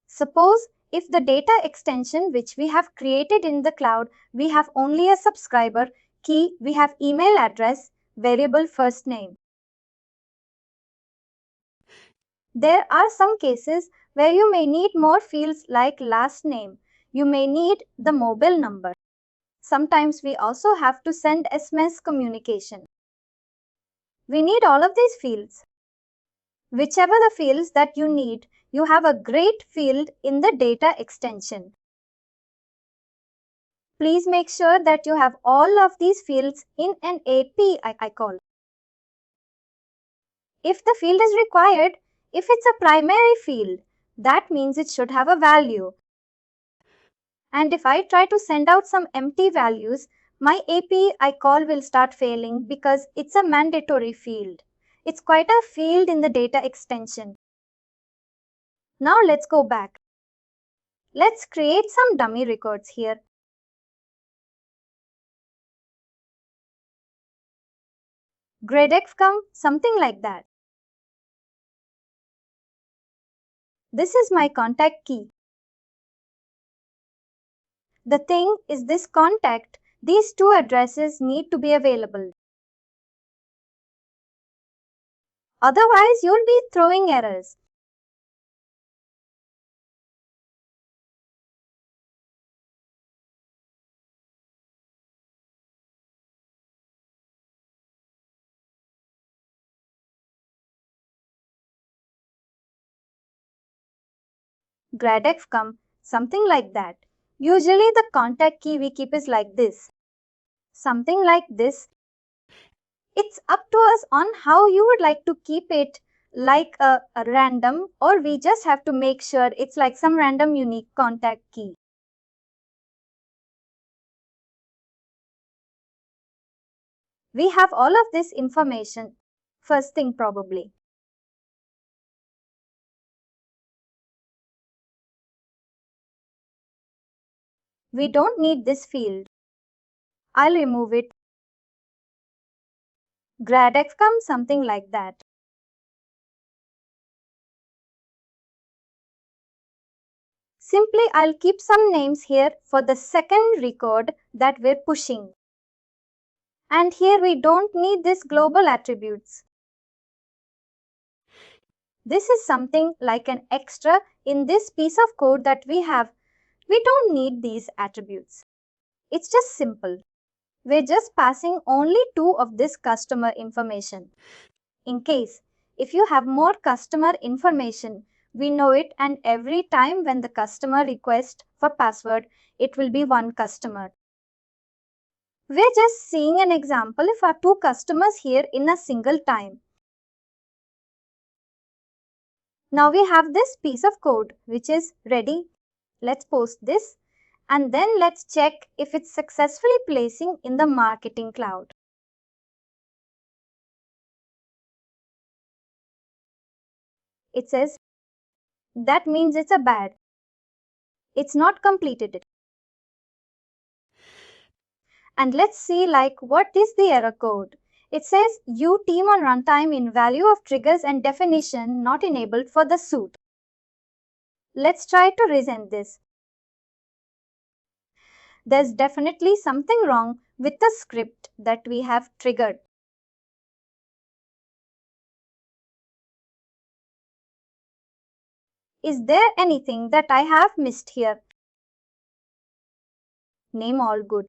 Suppose if the data extension which we have created in the cloud, we have only a subscriber key, we have email address, variable first name. There are some cases where you may need more fields like last name. You may need the mobile number. Sometimes we also have to send SMS communication. We need all of these fields. Whichever the fields that you need, you have a great field in the data extension. Please make sure that you have all of these fields in an API call. If the field is required, if it's a primary field, that means it should have a value. And if I try to send out some empty values, my API call will start failing because it's a mandatory field. It's quite a field in the data extension. Now let's go back. Let's create some dummy records here. Grade.com, something like that. This is my contact key. The thing is this contact, these two addresses need to be available. Otherwise, you'll be throwing errors. Grade.com, something like that. Usually the contact key we keep is like this. Something like this. It's up to us on how you would like to keep it, like a random, or we just have to make sure it's like some random unique contact key. We have all of this information. First thing probably. We don't need this field. I'll remove it. Grad XCOM, something like that. Simply, I'll keep some names here for the second record that we're pushing. And here we don't need this global attributes. This is something like an extra in this piece of code that we have. We don't need these attributes. It's just simple. We're just passing only 2 of this customer information. In case, if you have more customer information, we know it, and every time when the customer requests for password, it will be one customer. We're just seeing an example of our 2 customers here in a single time. Now we have this piece of code which is ready. Let's post this and then let's check if it's successfully placing in the Marketing Cloud. It says that means it's a bad. It's not completed it. And let's see what is the error code. It says you team on runtime in value of triggers and definition not enabled for the suit. Let's try to resend this. There's definitely something wrong with the script that we have triggered. Is there anything that I have missed here? Name all good.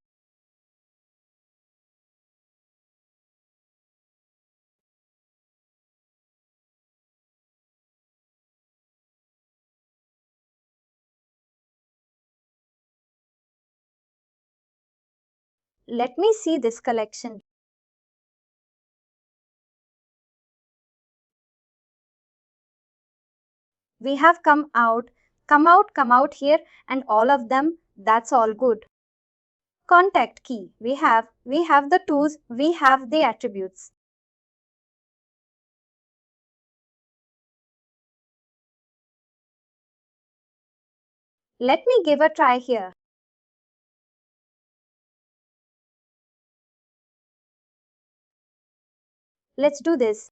Let me see this collection. We have come out here, and all of them, that's all good. Contact key, we have the tools, we have the attributes. Let me give a try here. Let's do this.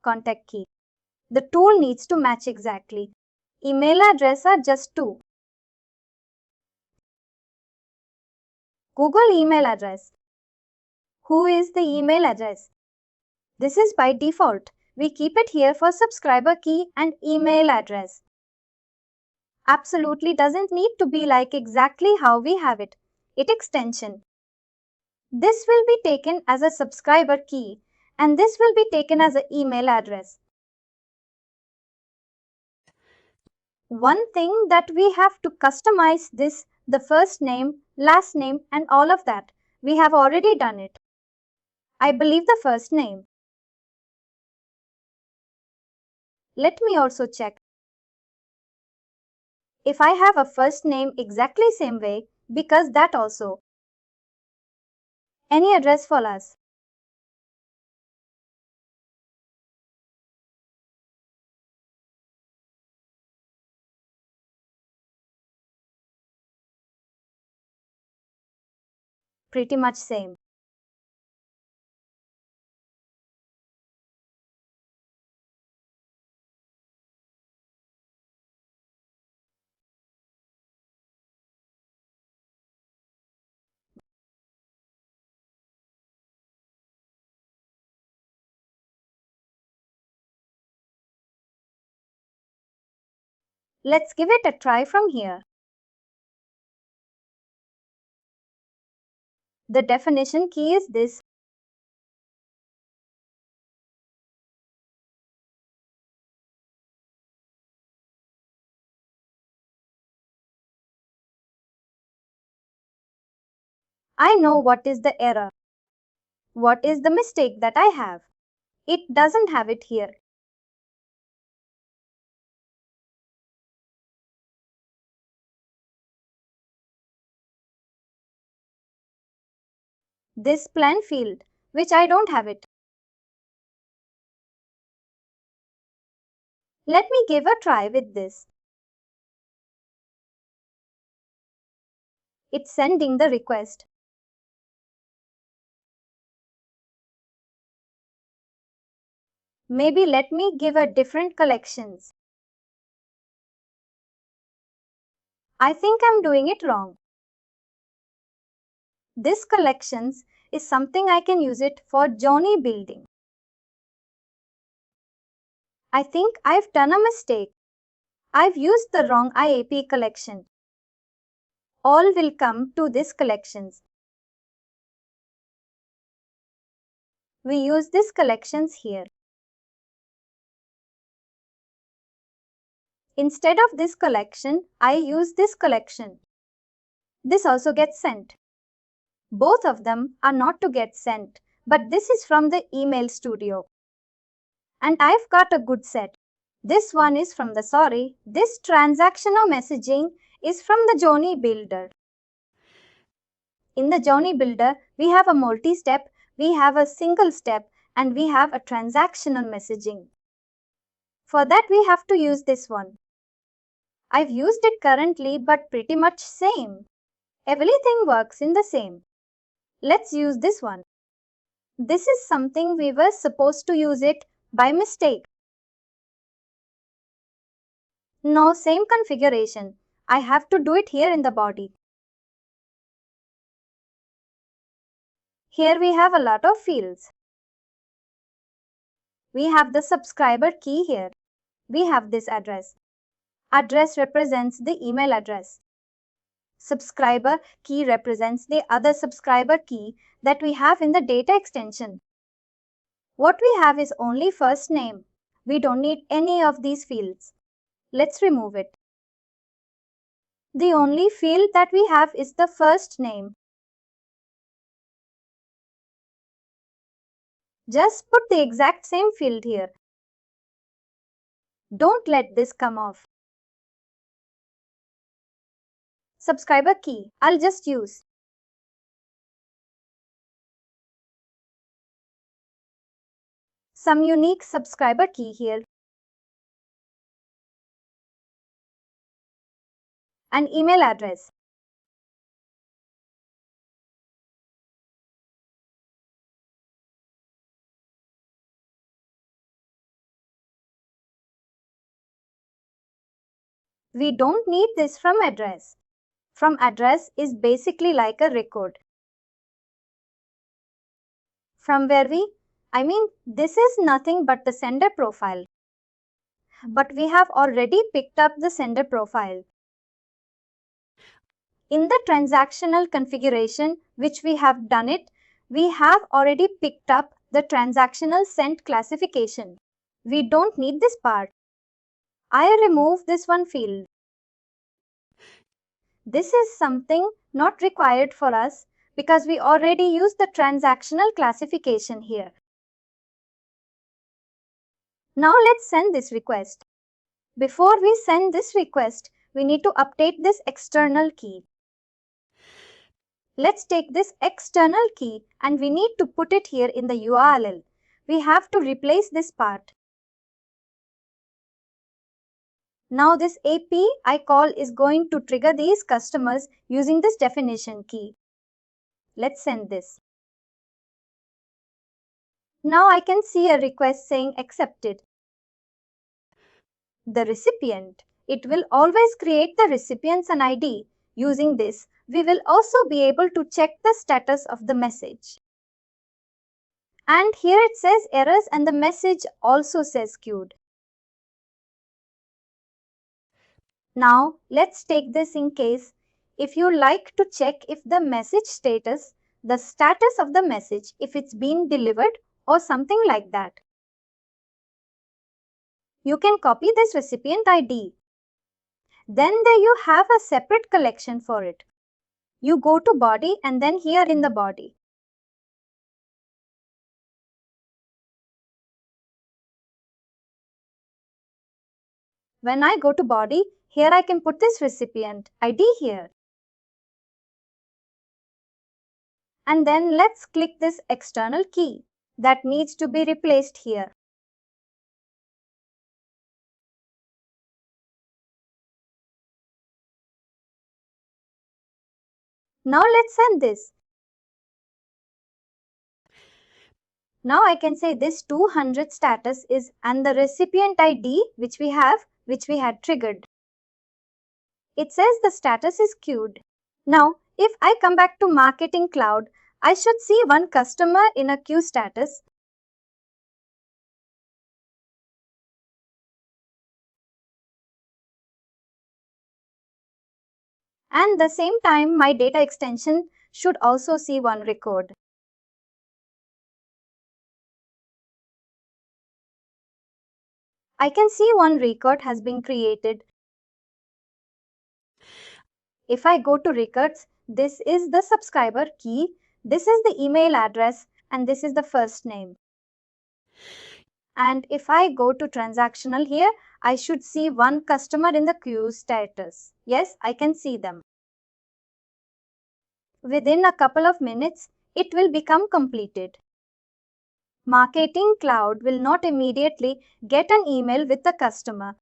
Contact key. The tool needs to match exactly. Email address are just 2. Google email address. Who is the email address? This is by default. We keep it here for subscriber key and email address. Absolutely doesn't need to be like exactly how we have it. It extension. This will be taken as a subscriber key and this will be taken as an email address. One thing that we have to customize this, the first name, last name and all of that. We have already done it. I believe the first name. Let me also check. If I have a first name exactly same way, because that also. Any address for us. Pretty much same. Let's give it a try from here. The definition key is this. I know what is the error. What is the mistake that I have? It doesn't have it here. This plan field, which I don't have it. Let me give a try with this. it's sending the request. Maybe let me give a different collections. I think I'm doing it wrong. This collections is something I can use it for journey building. I think I've done a mistake. I've used the wrong IAP collection. All will come to this collections. We use this collections here. Instead of this collection, I use this collection. This also gets sent. Both of them are not to get sent, but this is from the email studio. And I've got a good set. This one is from the sorry. This transactional messaging is from the journey builder. In the journey builder, we have a multi-step, we have a single step, and we have a transactional messaging. For that, we have to use this one. I've used it currently, but pretty much same. Everything works in the same. Let's use this one. This is something we were supposed to use it by mistake. No, same configuration. I have to do it here in the body. Here we have a lot of fields. We have the subscriber key here. We have this address. Address represents the email address. Subscriber key represents the other subscriber key that we have in the data extension. What we have is only first name. We don't need any of these fields. Let's remove it. The only field that we have is the first name. Just put the exact same field here. Don't let this come off. Subscriber key, I'll just use. Some unique subscriber key here. An email address. We don't need this from address. From address is basically like a record. From where this is nothing but the sender profile. But we have already picked up the sender profile. In the transactional configuration, which we have done it, we have already picked up the transactional sent classification. We don't need this part. I remove this one field. This is something not required for us because we already use the transactional classification here. Now let's send this request. Before we send this request, we need to update this external key. Let's take this external key and we need to put it here in the URL. We have to replace this part. Now this API call is going to trigger these customers using this definition key. Let's send this. Now I can see a request saying accepted. The recipient. It will always create the recipient's an ID. Using this, we will also be able to check the status of the message. And here it says errors and the message also says queued. Now let's take this in case. If you like to check if the message status, the status of the message, if it's been delivered or something like that. You can copy this recipient ID. Then there you have a separate collection for it. You go to body and then here in the body. When I go to body, here I can put this recipient ID here. And then let's click this external key that needs to be replaced here. Now let's send this. Now I can say this 200 status is and the recipient ID which we had triggered. It says the status is queued. Now, if I come back to Marketing Cloud, I should see one customer in a queue status. And the same time, my data extension should also see one record. I can see one record has been created. If I go to records, this is the subscriber key, this is the email address, and this is the first name. And if I go to transactional here, I should see one customer in the queue status. Yes, I can see them. Within a couple of minutes, it will become completed. Marketing Cloud will not immediately get an email with the customer.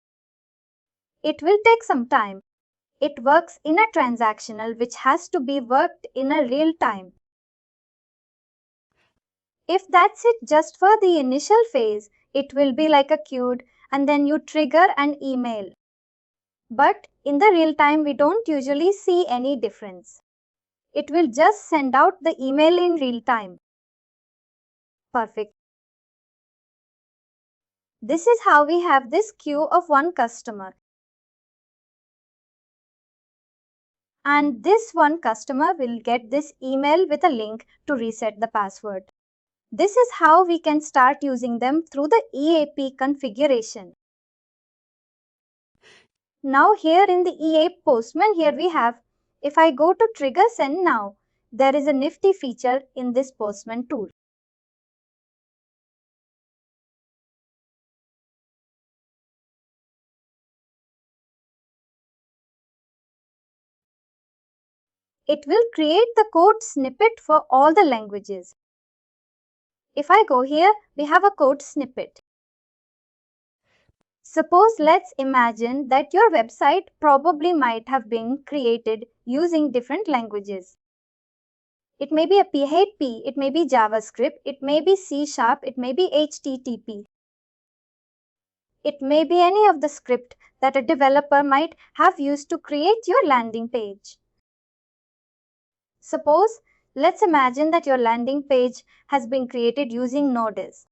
It will take some time. It works in a transactional which has to be worked in a real time. If that's it just for the initial phase, it will be like a queued and then you trigger an email. But in the real time, we don't usually see any difference. It will just send out the email in real time. Perfect. This is how we have this queue of one customer. And this one customer will get this email with a link to reset the password. This is how we can start using them through the EAP configuration. Now here in the EA Postman, here we have, if I go to trigger send now, there is a nifty feature in this Postman tool. It will create the code snippet for all the languages. If I go here, we have a code snippet. Suppose let's imagine that your website probably might have been created using different languages. It may be a PHP, it may be JavaScript, it may be C#, it may be HTTP. It may be any of the script that a developer might have used to create your landing page. Suppose, let's imagine that your landing page has been created using Node.js.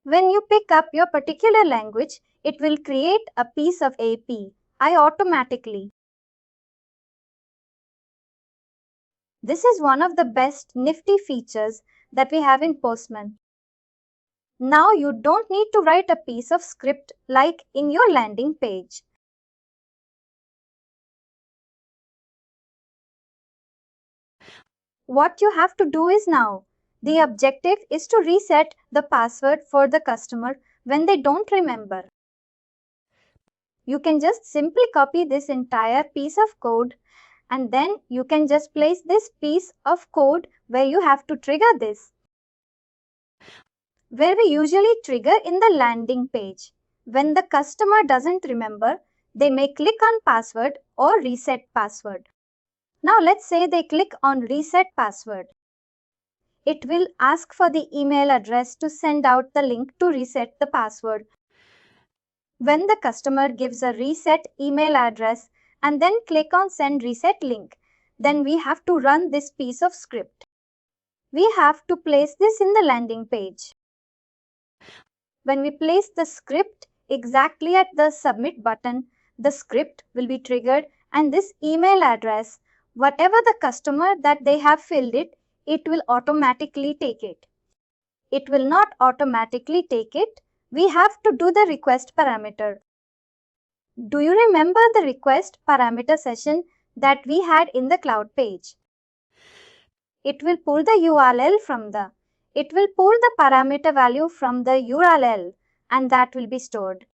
When you pick up your particular language, it will create a piece of API automatically. This is one of the best nifty features that we have in Postman. Now you don't need to write a piece of script like in your landing page. What you have to do is now, the objective is to reset the password for the customer when they don't remember. You can just simply copy this entire piece of code and then you can just place this piece of code where you have to trigger this. Where we usually trigger in the landing page. When the customer doesn't remember, they may click on password or reset password. Now let's say they click on reset password. It will ask for the email address to send out the link to reset the password. When the customer gives a reset email address and then click on send reset link, then we have to run this piece of script. We have to place this in the landing page. When we place the script exactly at the submit button, the script will be triggered and this email address, whatever the customer that they have filled it, it will automatically take it. It will not automatically take it. We have to do the request parameter. Do you remember the request parameter session that we had in the cloud page? It will pull the URL from the It will pull the parameter value from the URL and that will be stored.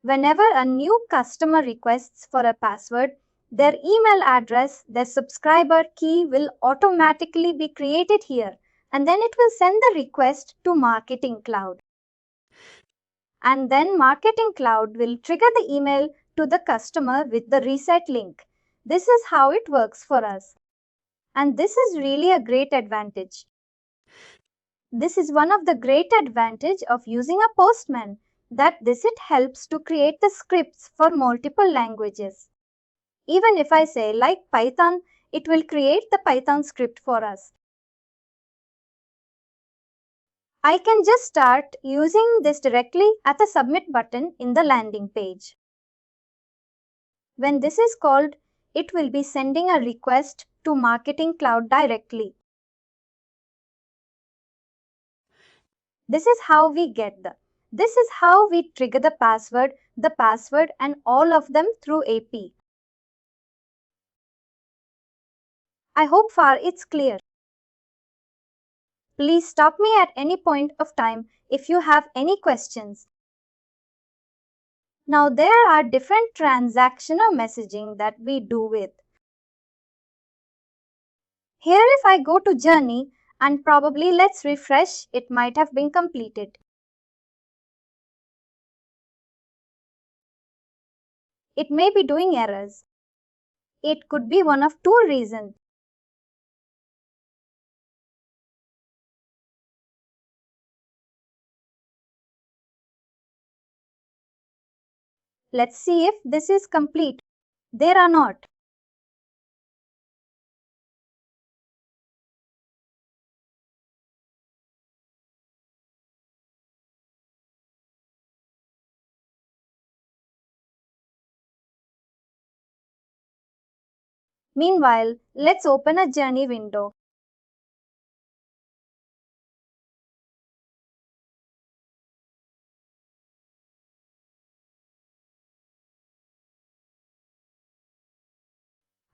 Whenever a new customer requests for a password, their email address, their subscriber key will automatically be created here and then it will send the request to Marketing Cloud. And then Marketing Cloud will trigger the email to the customer with the reset link. This is how it works for us. And this is really a great advantage. This is one of the great advantage of using a postman, that it helps to create the scripts for multiple languages. Even if I say like Python, it will create the Python script for us. I can just start using this directly at the submit button in the landing page. When this is called, it will be sending a request to Marketing Cloud directly. This is how we trigger the password and all of them through API. I hope far it's clear. Please stop me at any point of time if you have any questions. Now there are different transactional messaging that we do with. Here if I go to journey and probably let's refresh, it might have been completed. It may be doing errors. It could be one of two reasons. Let's see if this is complete. There are not. Meanwhile, let's open a journey window.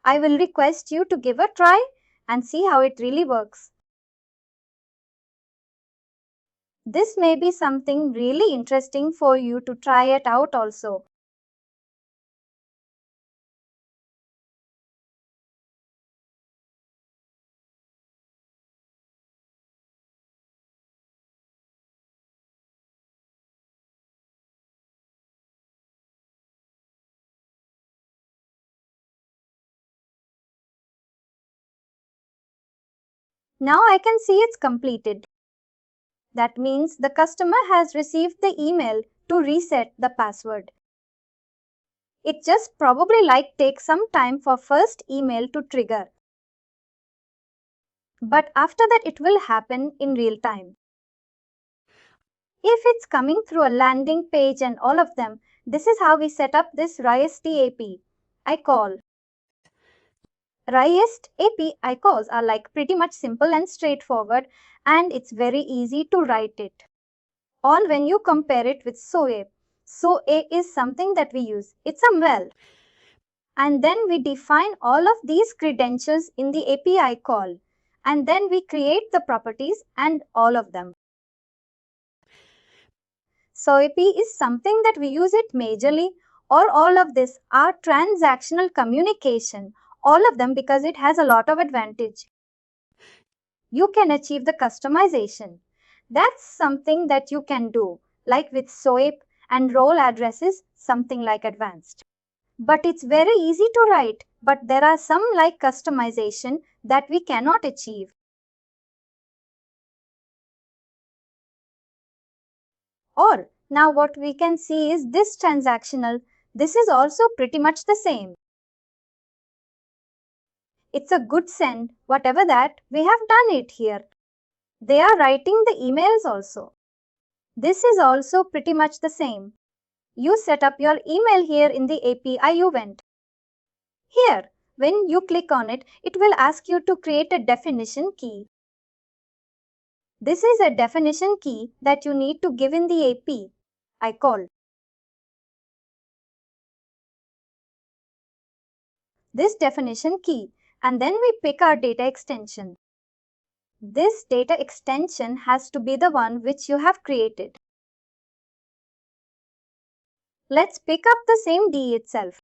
I will request you to give a try and see how it really works. This may be something really interesting for you to try it out also. Now I can see it's completed. That means the customer has received the email to reset the password. It just probably takes some time for first email to trigger. But after that it will happen in real time. If it's coming through a landing page and all of them, this is how we set up this REST API I call. REST API calls are pretty much simple and straightforward, and it's very easy to write it. All when you compare it with SOAP. SOAP is something that we use. It's a well. And then we define all of these credentials in the API call. And then we create the properties and all of them. SOAP is something that we use it majorly, or all of this are transactional communication. All of them, because it has a lot of advantage. You can achieve the customization. That's something that you can do, like with SOAP and role addresses, something like advanced. But it's very easy to write, but there are some customization that we cannot achieve. Or now what we can see is this transactional. This is also pretty much the same. It's a good send, whatever that, we have done it here. They are writing the emails also. This is also pretty much the same. You set up your email here in the API event. Here, when you click on it, it will ask you to create a definition key. This is a definition key that you need to give in the API I call. This definition key, and then we pick our data extension. This data extension has to be the one which you have created. Let's pick up the same D itself.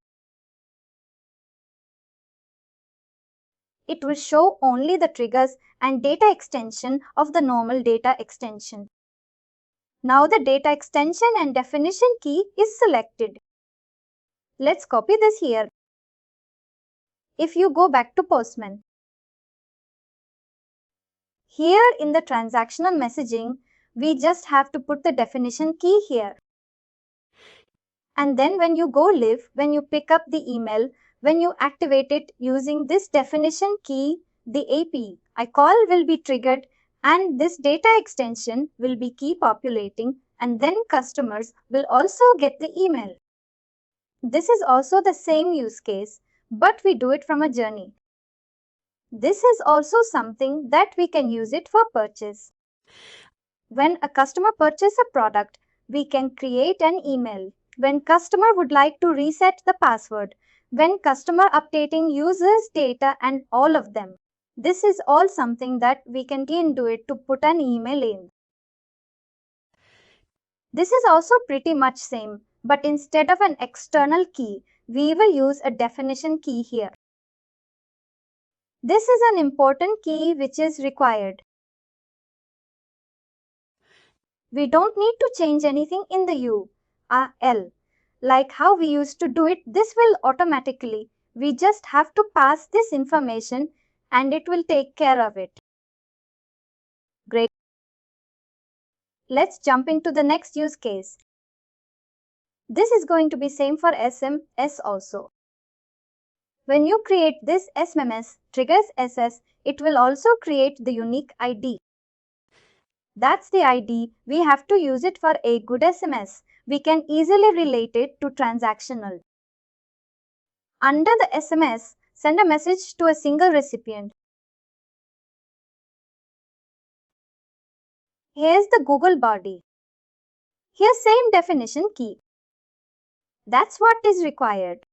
It will show only the triggers and data extension of the normal data extension. Now the data extension and definition key is selected. Let's copy this here. If you go back to Postman, here in the transactional messaging, we just have to put the definition key here. And then when you go live, when you pick up the email, when you activate it using this definition key, the API call will be triggered and this data extension will be key populating, and then customers will also get the email. This is also the same use case, but we do it from a journey. This is also something that we can use it for purchase. When a customer purchases a product, we can create an email. When customer would like to reset the password, when customer updating users data and all of them. This is all something that we can do it to put an email in. This is also pretty much same, but instead of an external key, we will use a definition key here. This is an important key which is required. We don't need to change anything in the URL. Like how we used to do it, this will automatically. We just have to pass this information and it will take care of it. Great. Let's jump into the next use case. This is going to be same for SMS also. When you create this SMS triggers SS, it will also create the unique ID. That's the ID. We have to use it for a good SMS. We can easily relate it to transactional. Under the SMS, send a message to a single recipient. Here's the Google body. Here's same definition key. That's what is required.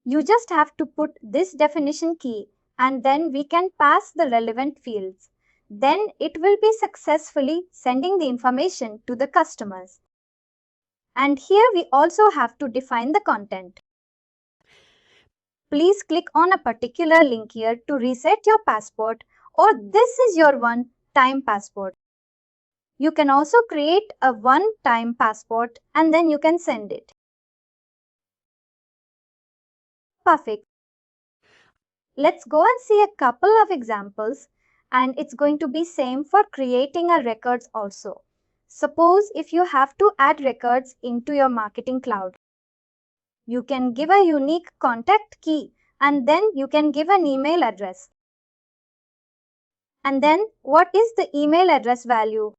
You just have to put this definition key and then we can pass the relevant fields. Then it will be successfully sending the information to the customers. And here we also have to define the content. Please click on a particular link here to reset your passport, or this is your one-time passport. You can also create a one-time passport and then you can send it. Perfect. Let's go and see a couple of examples, and it's going to be same for creating a records also. Suppose if you have to add records into your marketing cloud, you can give a unique contact key and then you can give an email address. And then what is the email address value?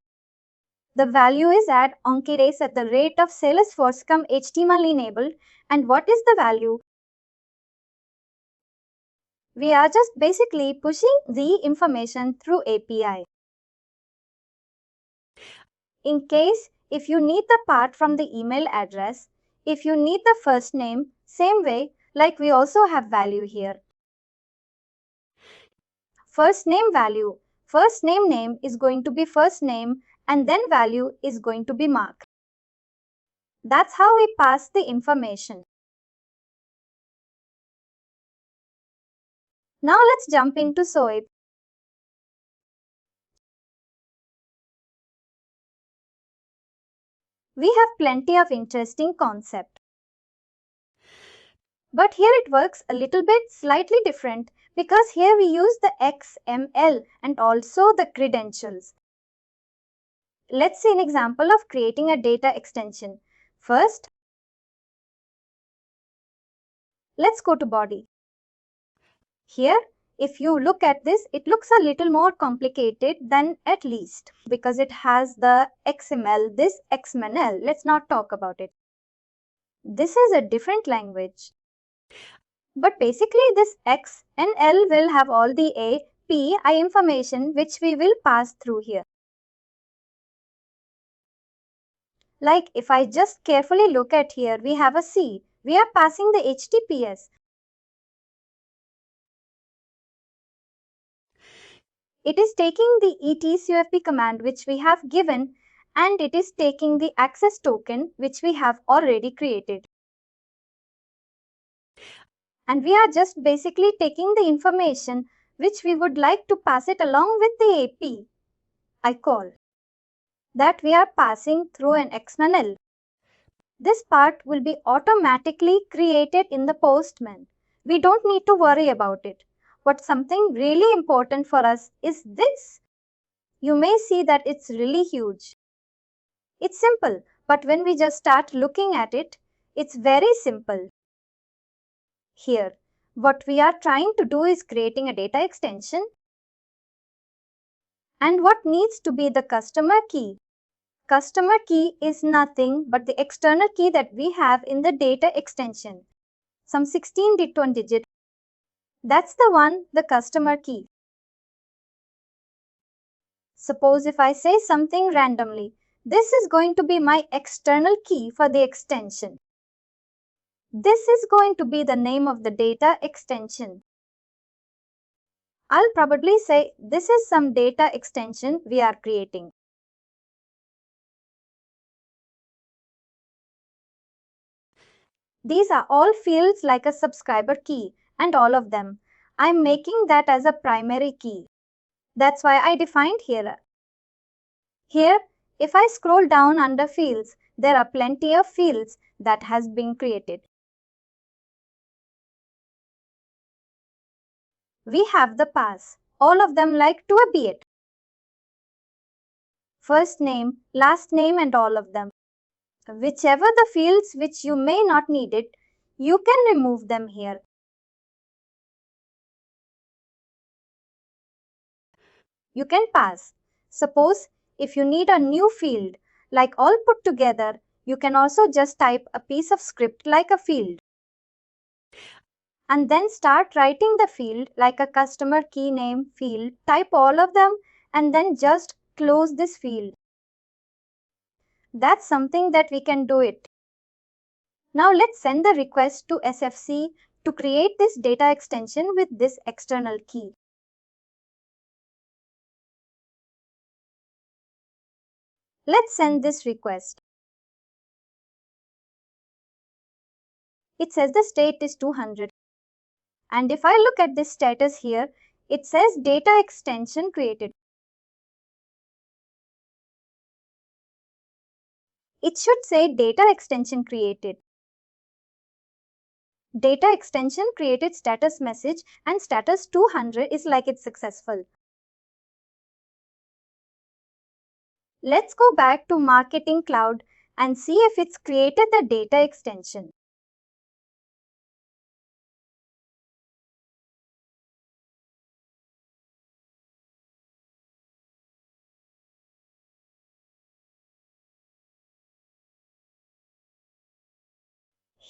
The value is at onkidays at the rate of Salesforce HTML enabled. And what is the value? We are just basically pushing the information through API. In case if you need the part from the email address, if you need the first name, same way like we also have value here. First name value. First name is going to be first name and then value is going to be mark. That's how we pass the information. Now let's jump into SOAP. We have plenty of interesting concepts. But here it works a little bit slightly different because here we use the XML and also the credentials. Let's see an example of creating a data extension. First, let's go to body. Here, if you look at this, it looks a little more complicated than at least because it has the XML, this XML. Let's not talk about it. This is a different language. But basically this X and L will have all the A, P, I information which we will pass through here. Like if I just carefully look at here, we have a C. We are passing the HTTPS. It is taking the etcfp command which we have given and it is taking the access token which we have already created. And we are just basically taking the information which we would like to pass it along with the API call that we are passing through an XML. This part will be automatically created in the Postman. We don't need to worry about it. But something really important for us is this. You may see that it's really huge. It's simple, but when we just start looking at it, it's very simple. Here, what we are trying to do is creating a data extension. And what needs to be the customer key? Customer key is nothing but the external key that we have in the data extension. Some 16-digit digit. That's the one, the customer key. Suppose if I say something randomly, this is going to be my external key for the extension. This is going to be the name of the data extension. I'll probably say this is some data extension we are creating. These are all fields like a subscriber key, and all of them. I'm making that as a primary key. That's why I defined here. Here, if I scroll down under fields, there are plenty of fields that has been created. We have the pass, all of them like to a beat. First name, last name and all of them. Whichever the fields which you may not need it, you can remove them here. You can pass. Suppose if you need a new field, like all put together, you can also just type a piece of script like a field. And then start writing the field like a customer key name field, type all of them and then just close this field. That's something that we can do it. Now let's send the request to SFC to create this data extension with this external key. Let's send this request. It says the state is 200. And if I look at this status here, it says data extension created. It should say data extension created. Data extension created status message and status 200 is like it's successful. Let's go back to Marketing Cloud and see if it's created the data extension.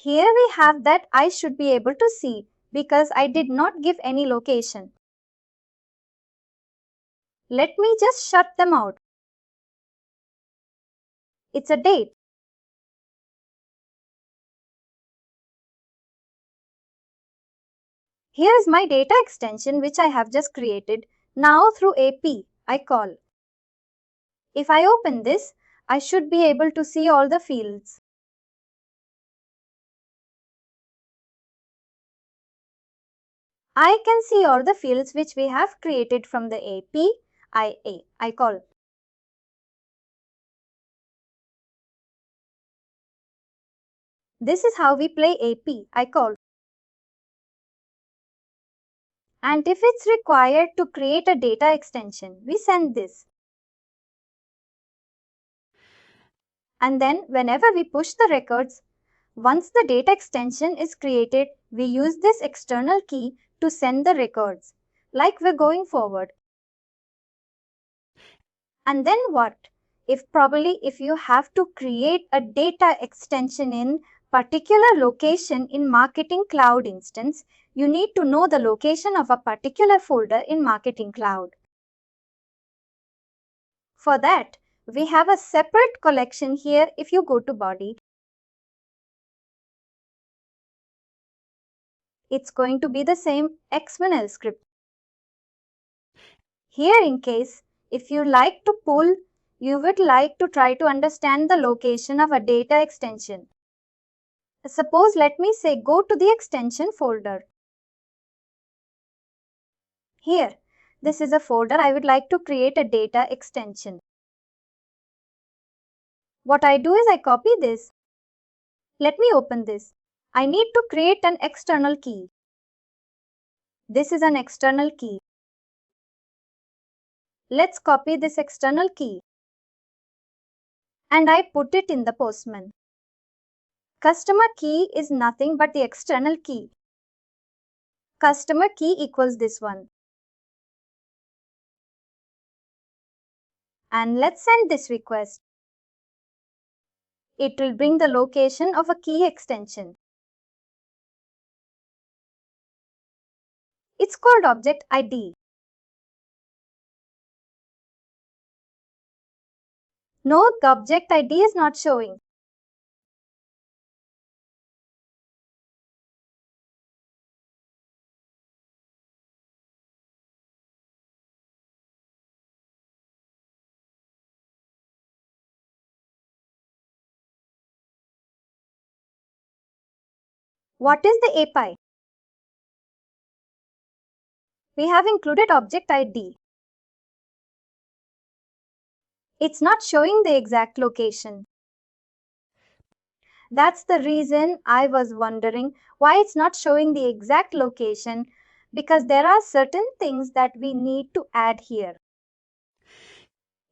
Here we have that I should be able to see because I did not give any location. Let me just shut them out. It's a date. Here is my data extension which I have just created now through API I call. If I open this, I should be able to see all the fields. I can see all the fields which we have created from the API I call. This is how we play API I call. And if it's required to create a data extension, we send this. And then whenever we push the records, once the data extension is created, we use this external key to send the records, like we're going forward. And then what? If you have to create a data extension in particular location in Marketing Cloud instance, you need to know the location of a particular folder in Marketing Cloud. For that, we have a separate collection here if you go to body. It's going to be the same XML script. Here in case, if you like to pull, you would like to try to understand the location of a data extension. Suppose let me say go to the extension folder. Here, this is a folder I would like to create a data extension. What I do is I copy this Let me open this. I need to create an external key. This is an external key. Let's copy this external key. And I put it in the postman. Customer key is nothing but the external key. Customer key equals this one. And let's send this request. It will bring the location of a key extension. It's called object ID. No, the object ID is not showing. What is the API? We have included object ID. It's not showing the exact location. That's the reason I was wondering why it's not showing the exact location, because there are certain things that we need to add here.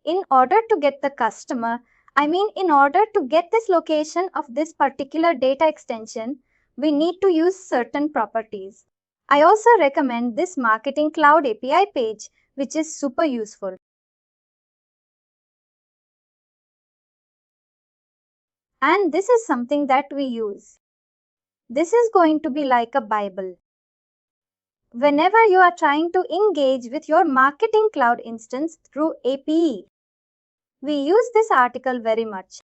In order to get the customer, in order to get this location of this particular data extension, we need to use certain properties. I also recommend this Marketing Cloud API page, which is super useful. And this is something that we use. This is going to be like a Bible. Whenever you are trying to engage with your Marketing Cloud instance through API, we use this article very much.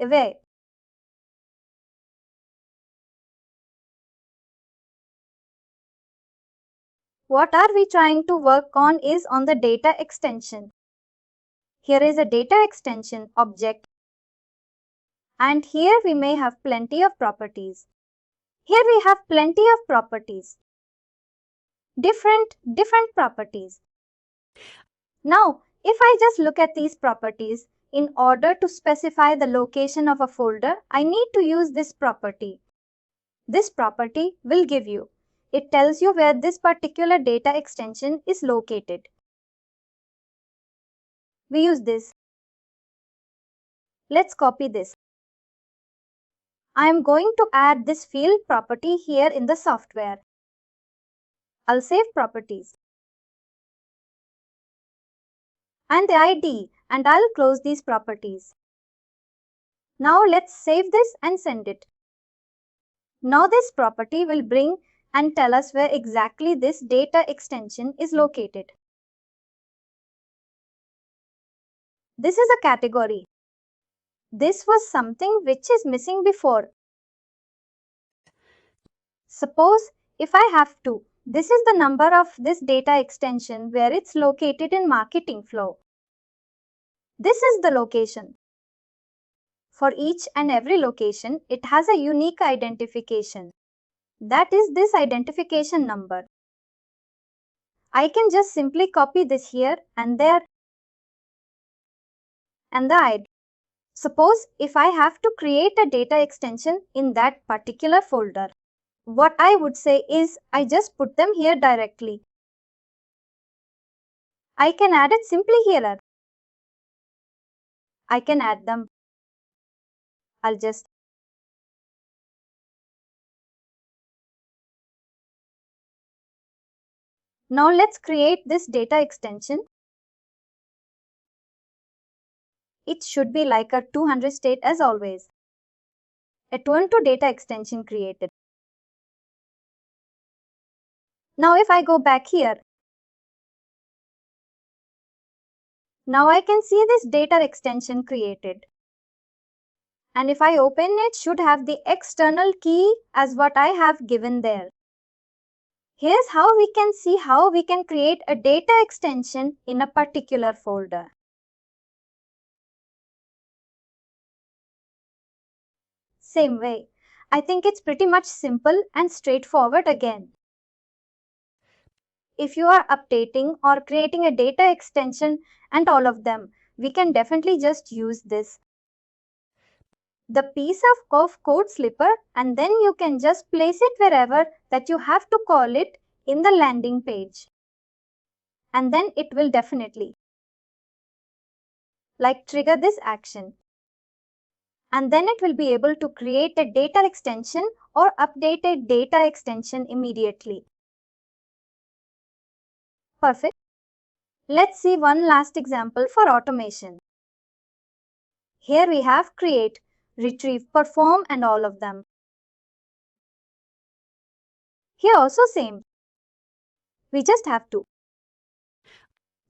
Away. What are we trying to work on is on the data extension. Here is a data extension object. And here we may have plenty of properties. Here we have plenty of properties. Different properties. Now, if I just look at these properties, in order to specify the location of a folder, I need to use this property. This property will give you. It tells you where this particular data extension is located. We use this. Let's copy this. I am going to add this field property here in the software. I'll save properties and the ID, and I'll close these properties. Now let's save this and send it. Now this property will bring and tell us where exactly this data extension is located. This is a category. This was something which is missing before. Suppose if I have to, this is the number of this data extension where it's located in marketing flow. This is the location. For each and every location, it has a unique identification. That is this identification number. I can just simply copy this here and there and the ID. Suppose if I have to create a data extension in that particular folder, what I would say is I just put them here directly. I can add it simply here. I can add them. I'll just Now let's create this data extension. It should be like a 200 state as always. A 22 data extension created. Now if I go back here, now I can see this data extension created. And if I open it, should have the external key as what I have given there. Here's how we can see how we can create a data extension in a particular folder. Same way. I think it's pretty much simple and straightforward again. If you are updating or creating a data extension and all of them, we can definitely just use this. The piece of code slipper, and then you can just place it wherever that you have to call it in the landing page. And then it will definitely trigger this action. And then it will be able to create a data extension or update a data extension immediately. Perfect. Let's see one last example for automation. Here we have create, retrieve, perform and all of them. Here also same. We just have to.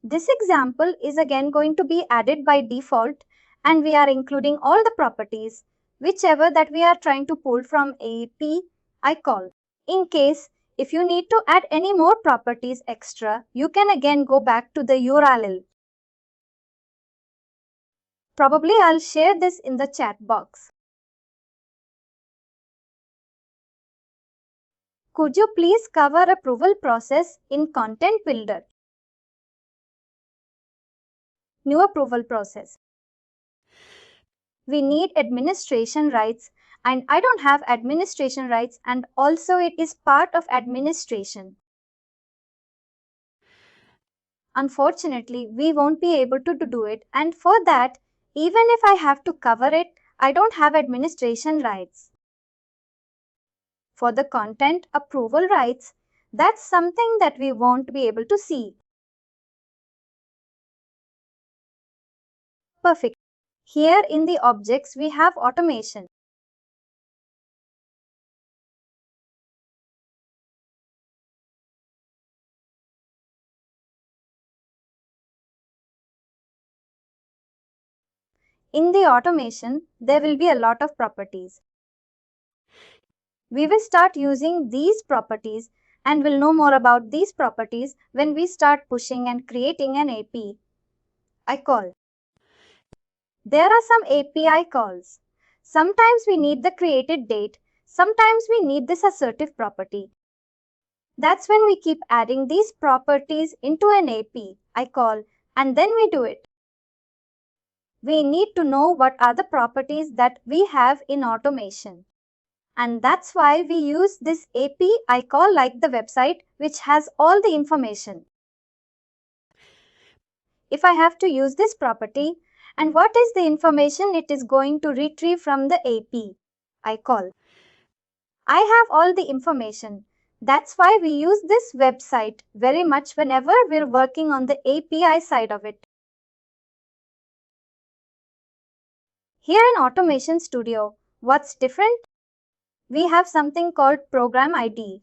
This example is again going to be added by default, and we are including all the properties, whichever that we are trying to pull from API call. In case if you need to add any more properties extra, you can again go back to the URL. Probably I'll share this in the chat box. Could you please cover approval process in Content Builder? New approval process. We need administration rights, and I don't have administration rights, and also it is part of administration. Unfortunately, we won't be able to do it, and for that, even if I have to cover it, I don't have administration rights. For the content approval rights, that's something that we won't be able to see. Perfect. Here in the objects, we have automation. In the automation, there will be a lot of properties. We will start using these properties and will know more about these properties when we start pushing and creating an API call. There are some API calls. Sometimes we need the created date, sometimes we need this assertive property. That's when we keep adding these properties into an API call, and then we do it. We need to know what are the properties that we have in automation. And that's why we use this API call like the website, which has all the information. If I have to use this property, and what is the information it is going to retrieve from the API call? I have all the information. That's why we use this website very much whenever we're working on the API side of it. Here in Automation Studio, what's different? We have something called Program ID.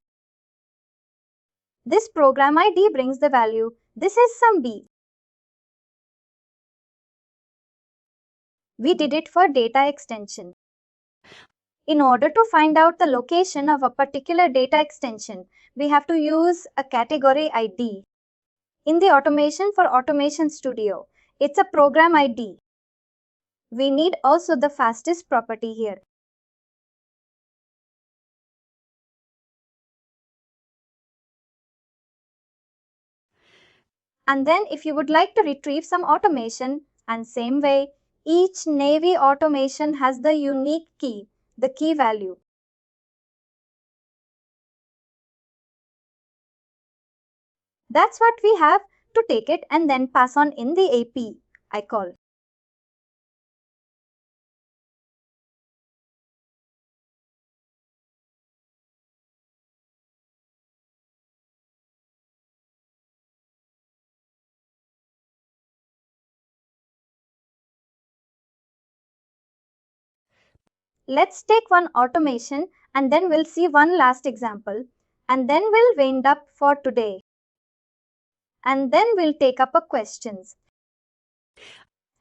This Program ID brings the value. This is some B. We did it for data extension. In order to find out the location of a particular data extension, we have to use a category ID. In the automation for Automation Studio, it's a program ID. We need also the fastest property here. And then if you would like to retrieve some automation, and same way, each Navy automation has the unique key, the key value. That's what we have to take it and then pass on in the API call. Let's take one automation and then we'll see one last example, and then we'll wind up for today. And then we'll take up a questions.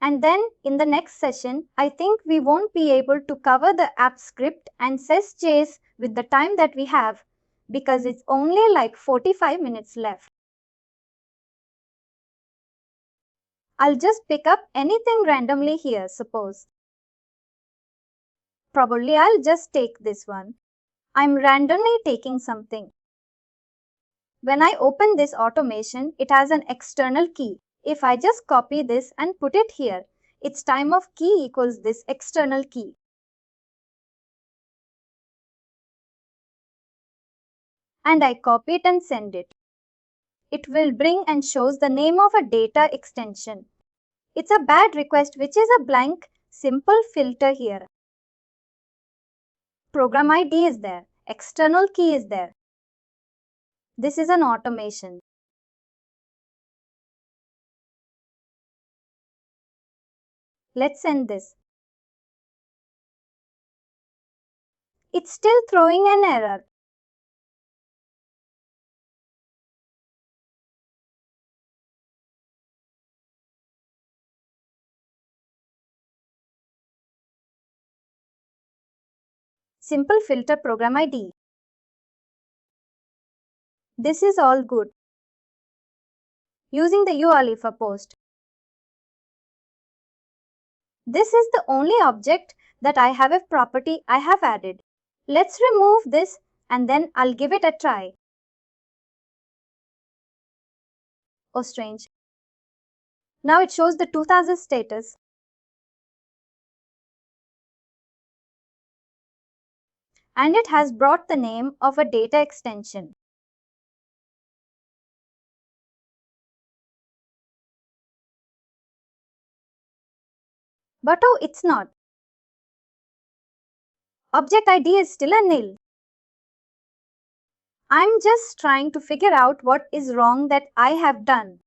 And then in the next session, I think we won't be able to cover the app script and SES with the time that we have, because it's only like 45 minutes left. I'll just pick up anything randomly here, suppose. Probably I'll just take this one. I'm randomly taking something. When I open this automation, it has an external key. If I just copy this and put it here, its time of key equals this external key. And I copy it and send it. It will bring and shows the name of a data extension. It's a bad request, which is a blank, simple filter here. Program ID is there. External key is there. This is an automation. Let's send this. It's still throwing an error. Simple filter program ID. This is all good. Using the URL for post. This is the only object that I have a property I have added. Let's remove this and then I'll give it a try. Oh, strange. Now it shows the 2000 status. And it has brought the name of a data extension. But oh, it's not. Object ID is still a nil. I'm just trying to figure out what is wrong that I have done.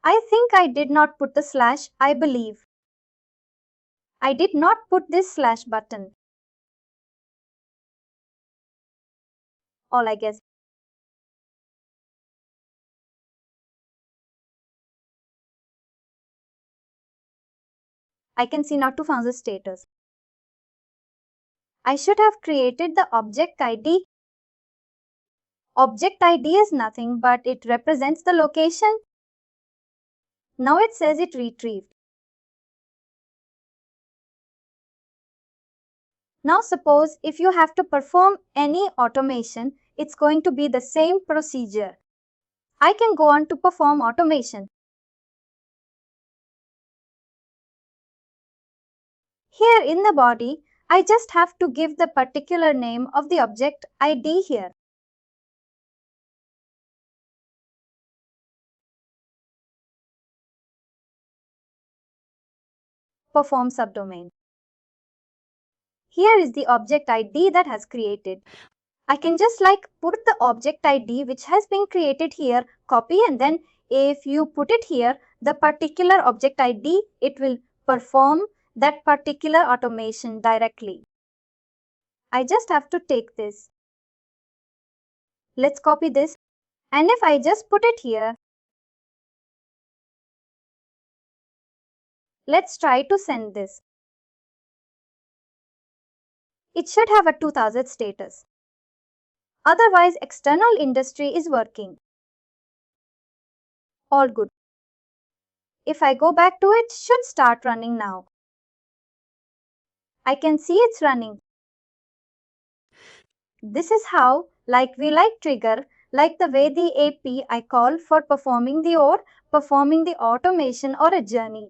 I think I did not put the slash, I believe. I did not put this slash button. All I guess. I can see now 2000 status. I should have created the object ID. Object ID is nothing but it represents the location. Now it says it retrieved. Now suppose if you have to perform any automation, it's going to be the same procedure. I can go on to perform automation. Here in the body, I just have to give the particular name of the object ID here. Perform subdomain. Here is the object ID that has created. I can just put the object ID which has been created here, copy, and then if you put it here, the particular object ID, it will perform that particular automation directly. I just have to take this. Let's copy this. And if I just put it here, let's try to send this. It should have a 2000 status. Otherwise, external industry is working. All good. If I go back to it, should start running now. I can see it's running. This is how, we trigger, like the way the API call for performing the automation or a journey.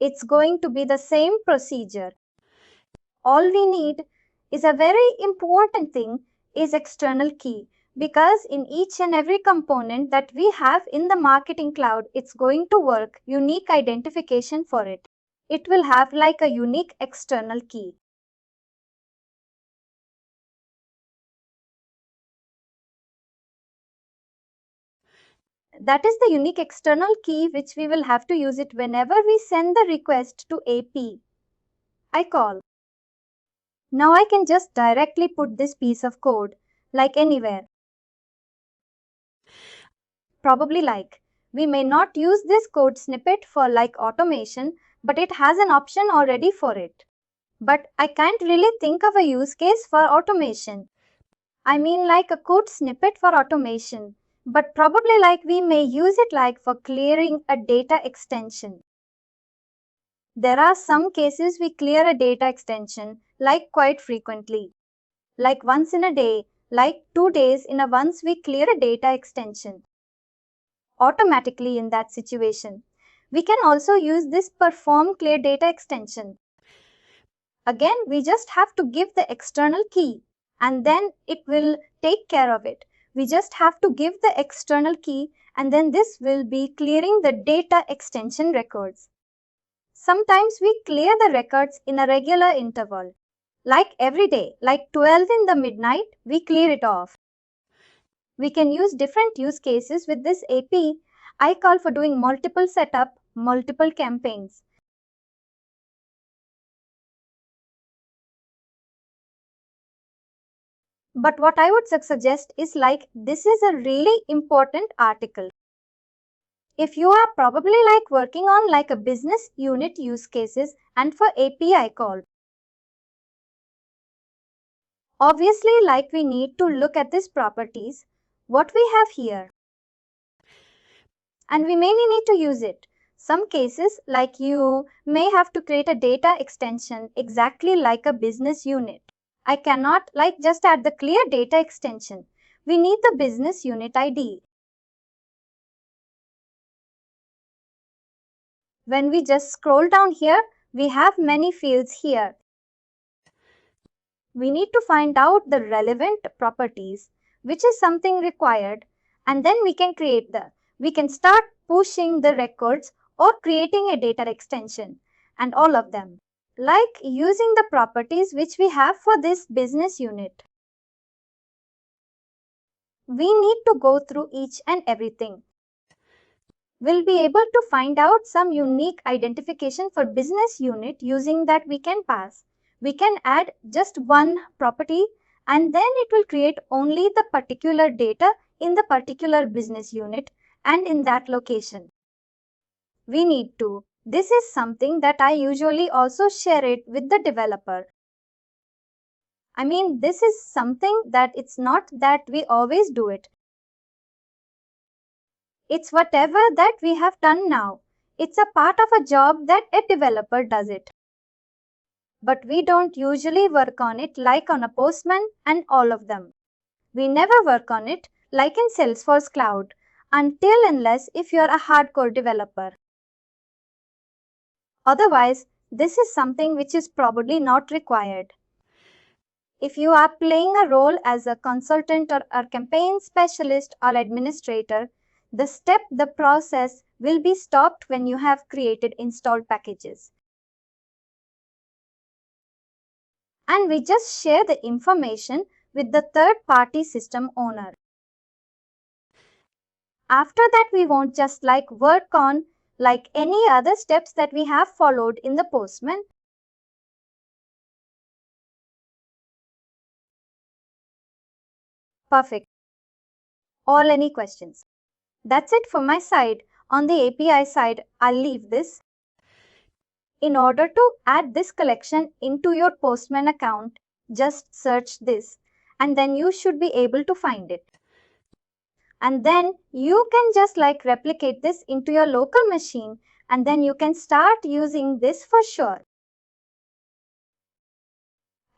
It's going to be the same procedure. All we need is a very important thing is external key, because in each and every component that we have in the Marketing Cloud, it's going to work unique identification for it. It will have a unique external key. That is the unique external key which we will have to use it whenever we send the request to API call. Now I can just directly put this piece of code anywhere. Probably we may not use this code snippet for automation, but it has an option already for it. But I can't really think of a use case for automation. I mean a code snippet for automation, but probably we may use it for clearing a data extension. There are some cases we clear a data extension like quite frequently, like once in a day, like 2 days in a once we clear a data extension automatically in that situation. We can also use this perform clear data extension. Again, we just have to give the external key and then it will take care of it. We just have to give the external key and then this will be clearing the data extension records. Sometimes we clear the records in a regular interval. Like every day, like 12 in the midnight, we clear it off. We can use different use cases with this API. I call for doing multiple setup, multiple campaigns. But what I would suggest is like this is a really important article. If you are probably like working on like a business unit use cases and for API call. Obviously, like we need to look at these properties, what we have here. And we may need to use it. Some cases like you may have to create a data extension exactly like a business unit. I cannot like just add the clear data extension. We need the business unit ID. When we just scroll down here, we have many fields here. We need to find out the relevant properties, which is something required, and then we can we can start pushing the records or creating a data extension and all of them. Like using the properties which we have for this business unit. We need to go through each and everything. We'll be able to find out some unique identification for business unit using that we can pass. We can add just one property and then it will create only the particular data in the particular business unit and in that location. We need to. This is something that I usually also share it with the developer. I mean, this is something that it's not that we always do it. It's whatever that we have done now. It's a part of a job that a developer does it. But we don't usually work on it like on a Postman and all of them. We never work on it like in Salesforce Cloud until unless if you're a hardcore developer. Otherwise, this is something which is probably not required. If you are playing a role as a consultant or a campaign specialist or administrator, the process will be stopped when you have created installed packages. And we just share the information with the third-party system owner. After that, we won't just like work on like any other steps that we have followed in the Postman. Perfect. All any questions? That's it for my side. On the API side, I'll leave this. In order to add this collection into your Postman account, just search this and then you should be able to find it. And then you can just like replicate this into your local machine and then you can start using this for sure.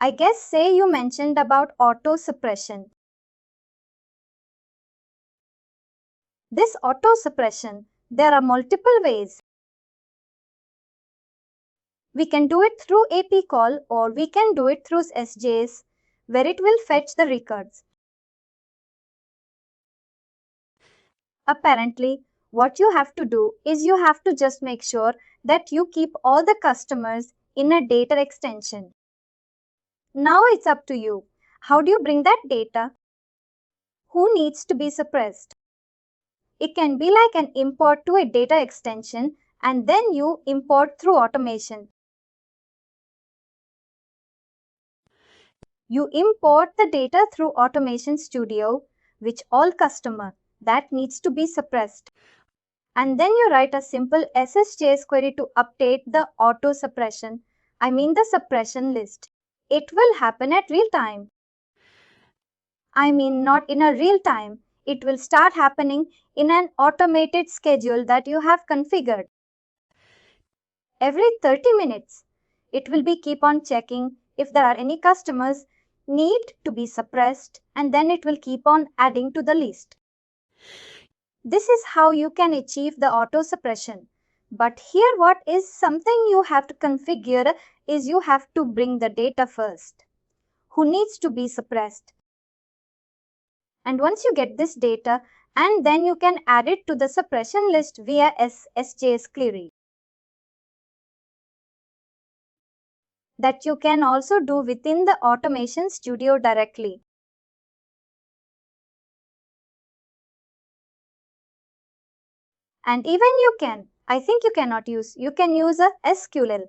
I guess say you mentioned about auto suppression. This auto suppression, there are multiple ways. We can do it through API call or we can do it through SJS where it will fetch the records. Apparently, what you have to do is you have to just make sure that you keep all the customers in a data extension. Now it's up to you. How do you bring that data? Who needs to be suppressed? It can be like an import to a data extension and then you import through automation. You import the data through Automation Studio, which all customer that needs to be suppressed. And then you write a simple SSJS query to update the auto suppression, the suppression list. It will happen at real time. Not in a real time. It will start happening in an automated schedule that you have configured. every 30 minutes. It will be keep on checking if there are any customers need to be suppressed, and then it will keep on adding to the list. This is how you can achieve the auto suppression. But here what is something you have to configure is you have to bring the data first. Who needs to be suppressed? And once you get this data, and then you can add it to the suppression list via SSJS query. That you can also do within the Automation Studio directly. And even you can use a SQL.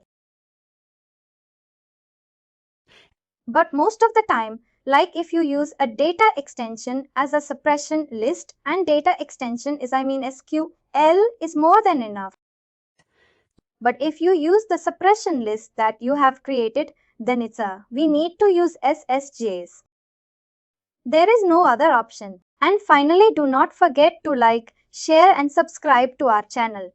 But most of the time, like if you use a data extension as a suppression list, and data extension is SQL is more than enough. But if you use the suppression list that you have created, then we need to use SSJS. There is no other option. And finally, do not forget to like, share and subscribe to our channel.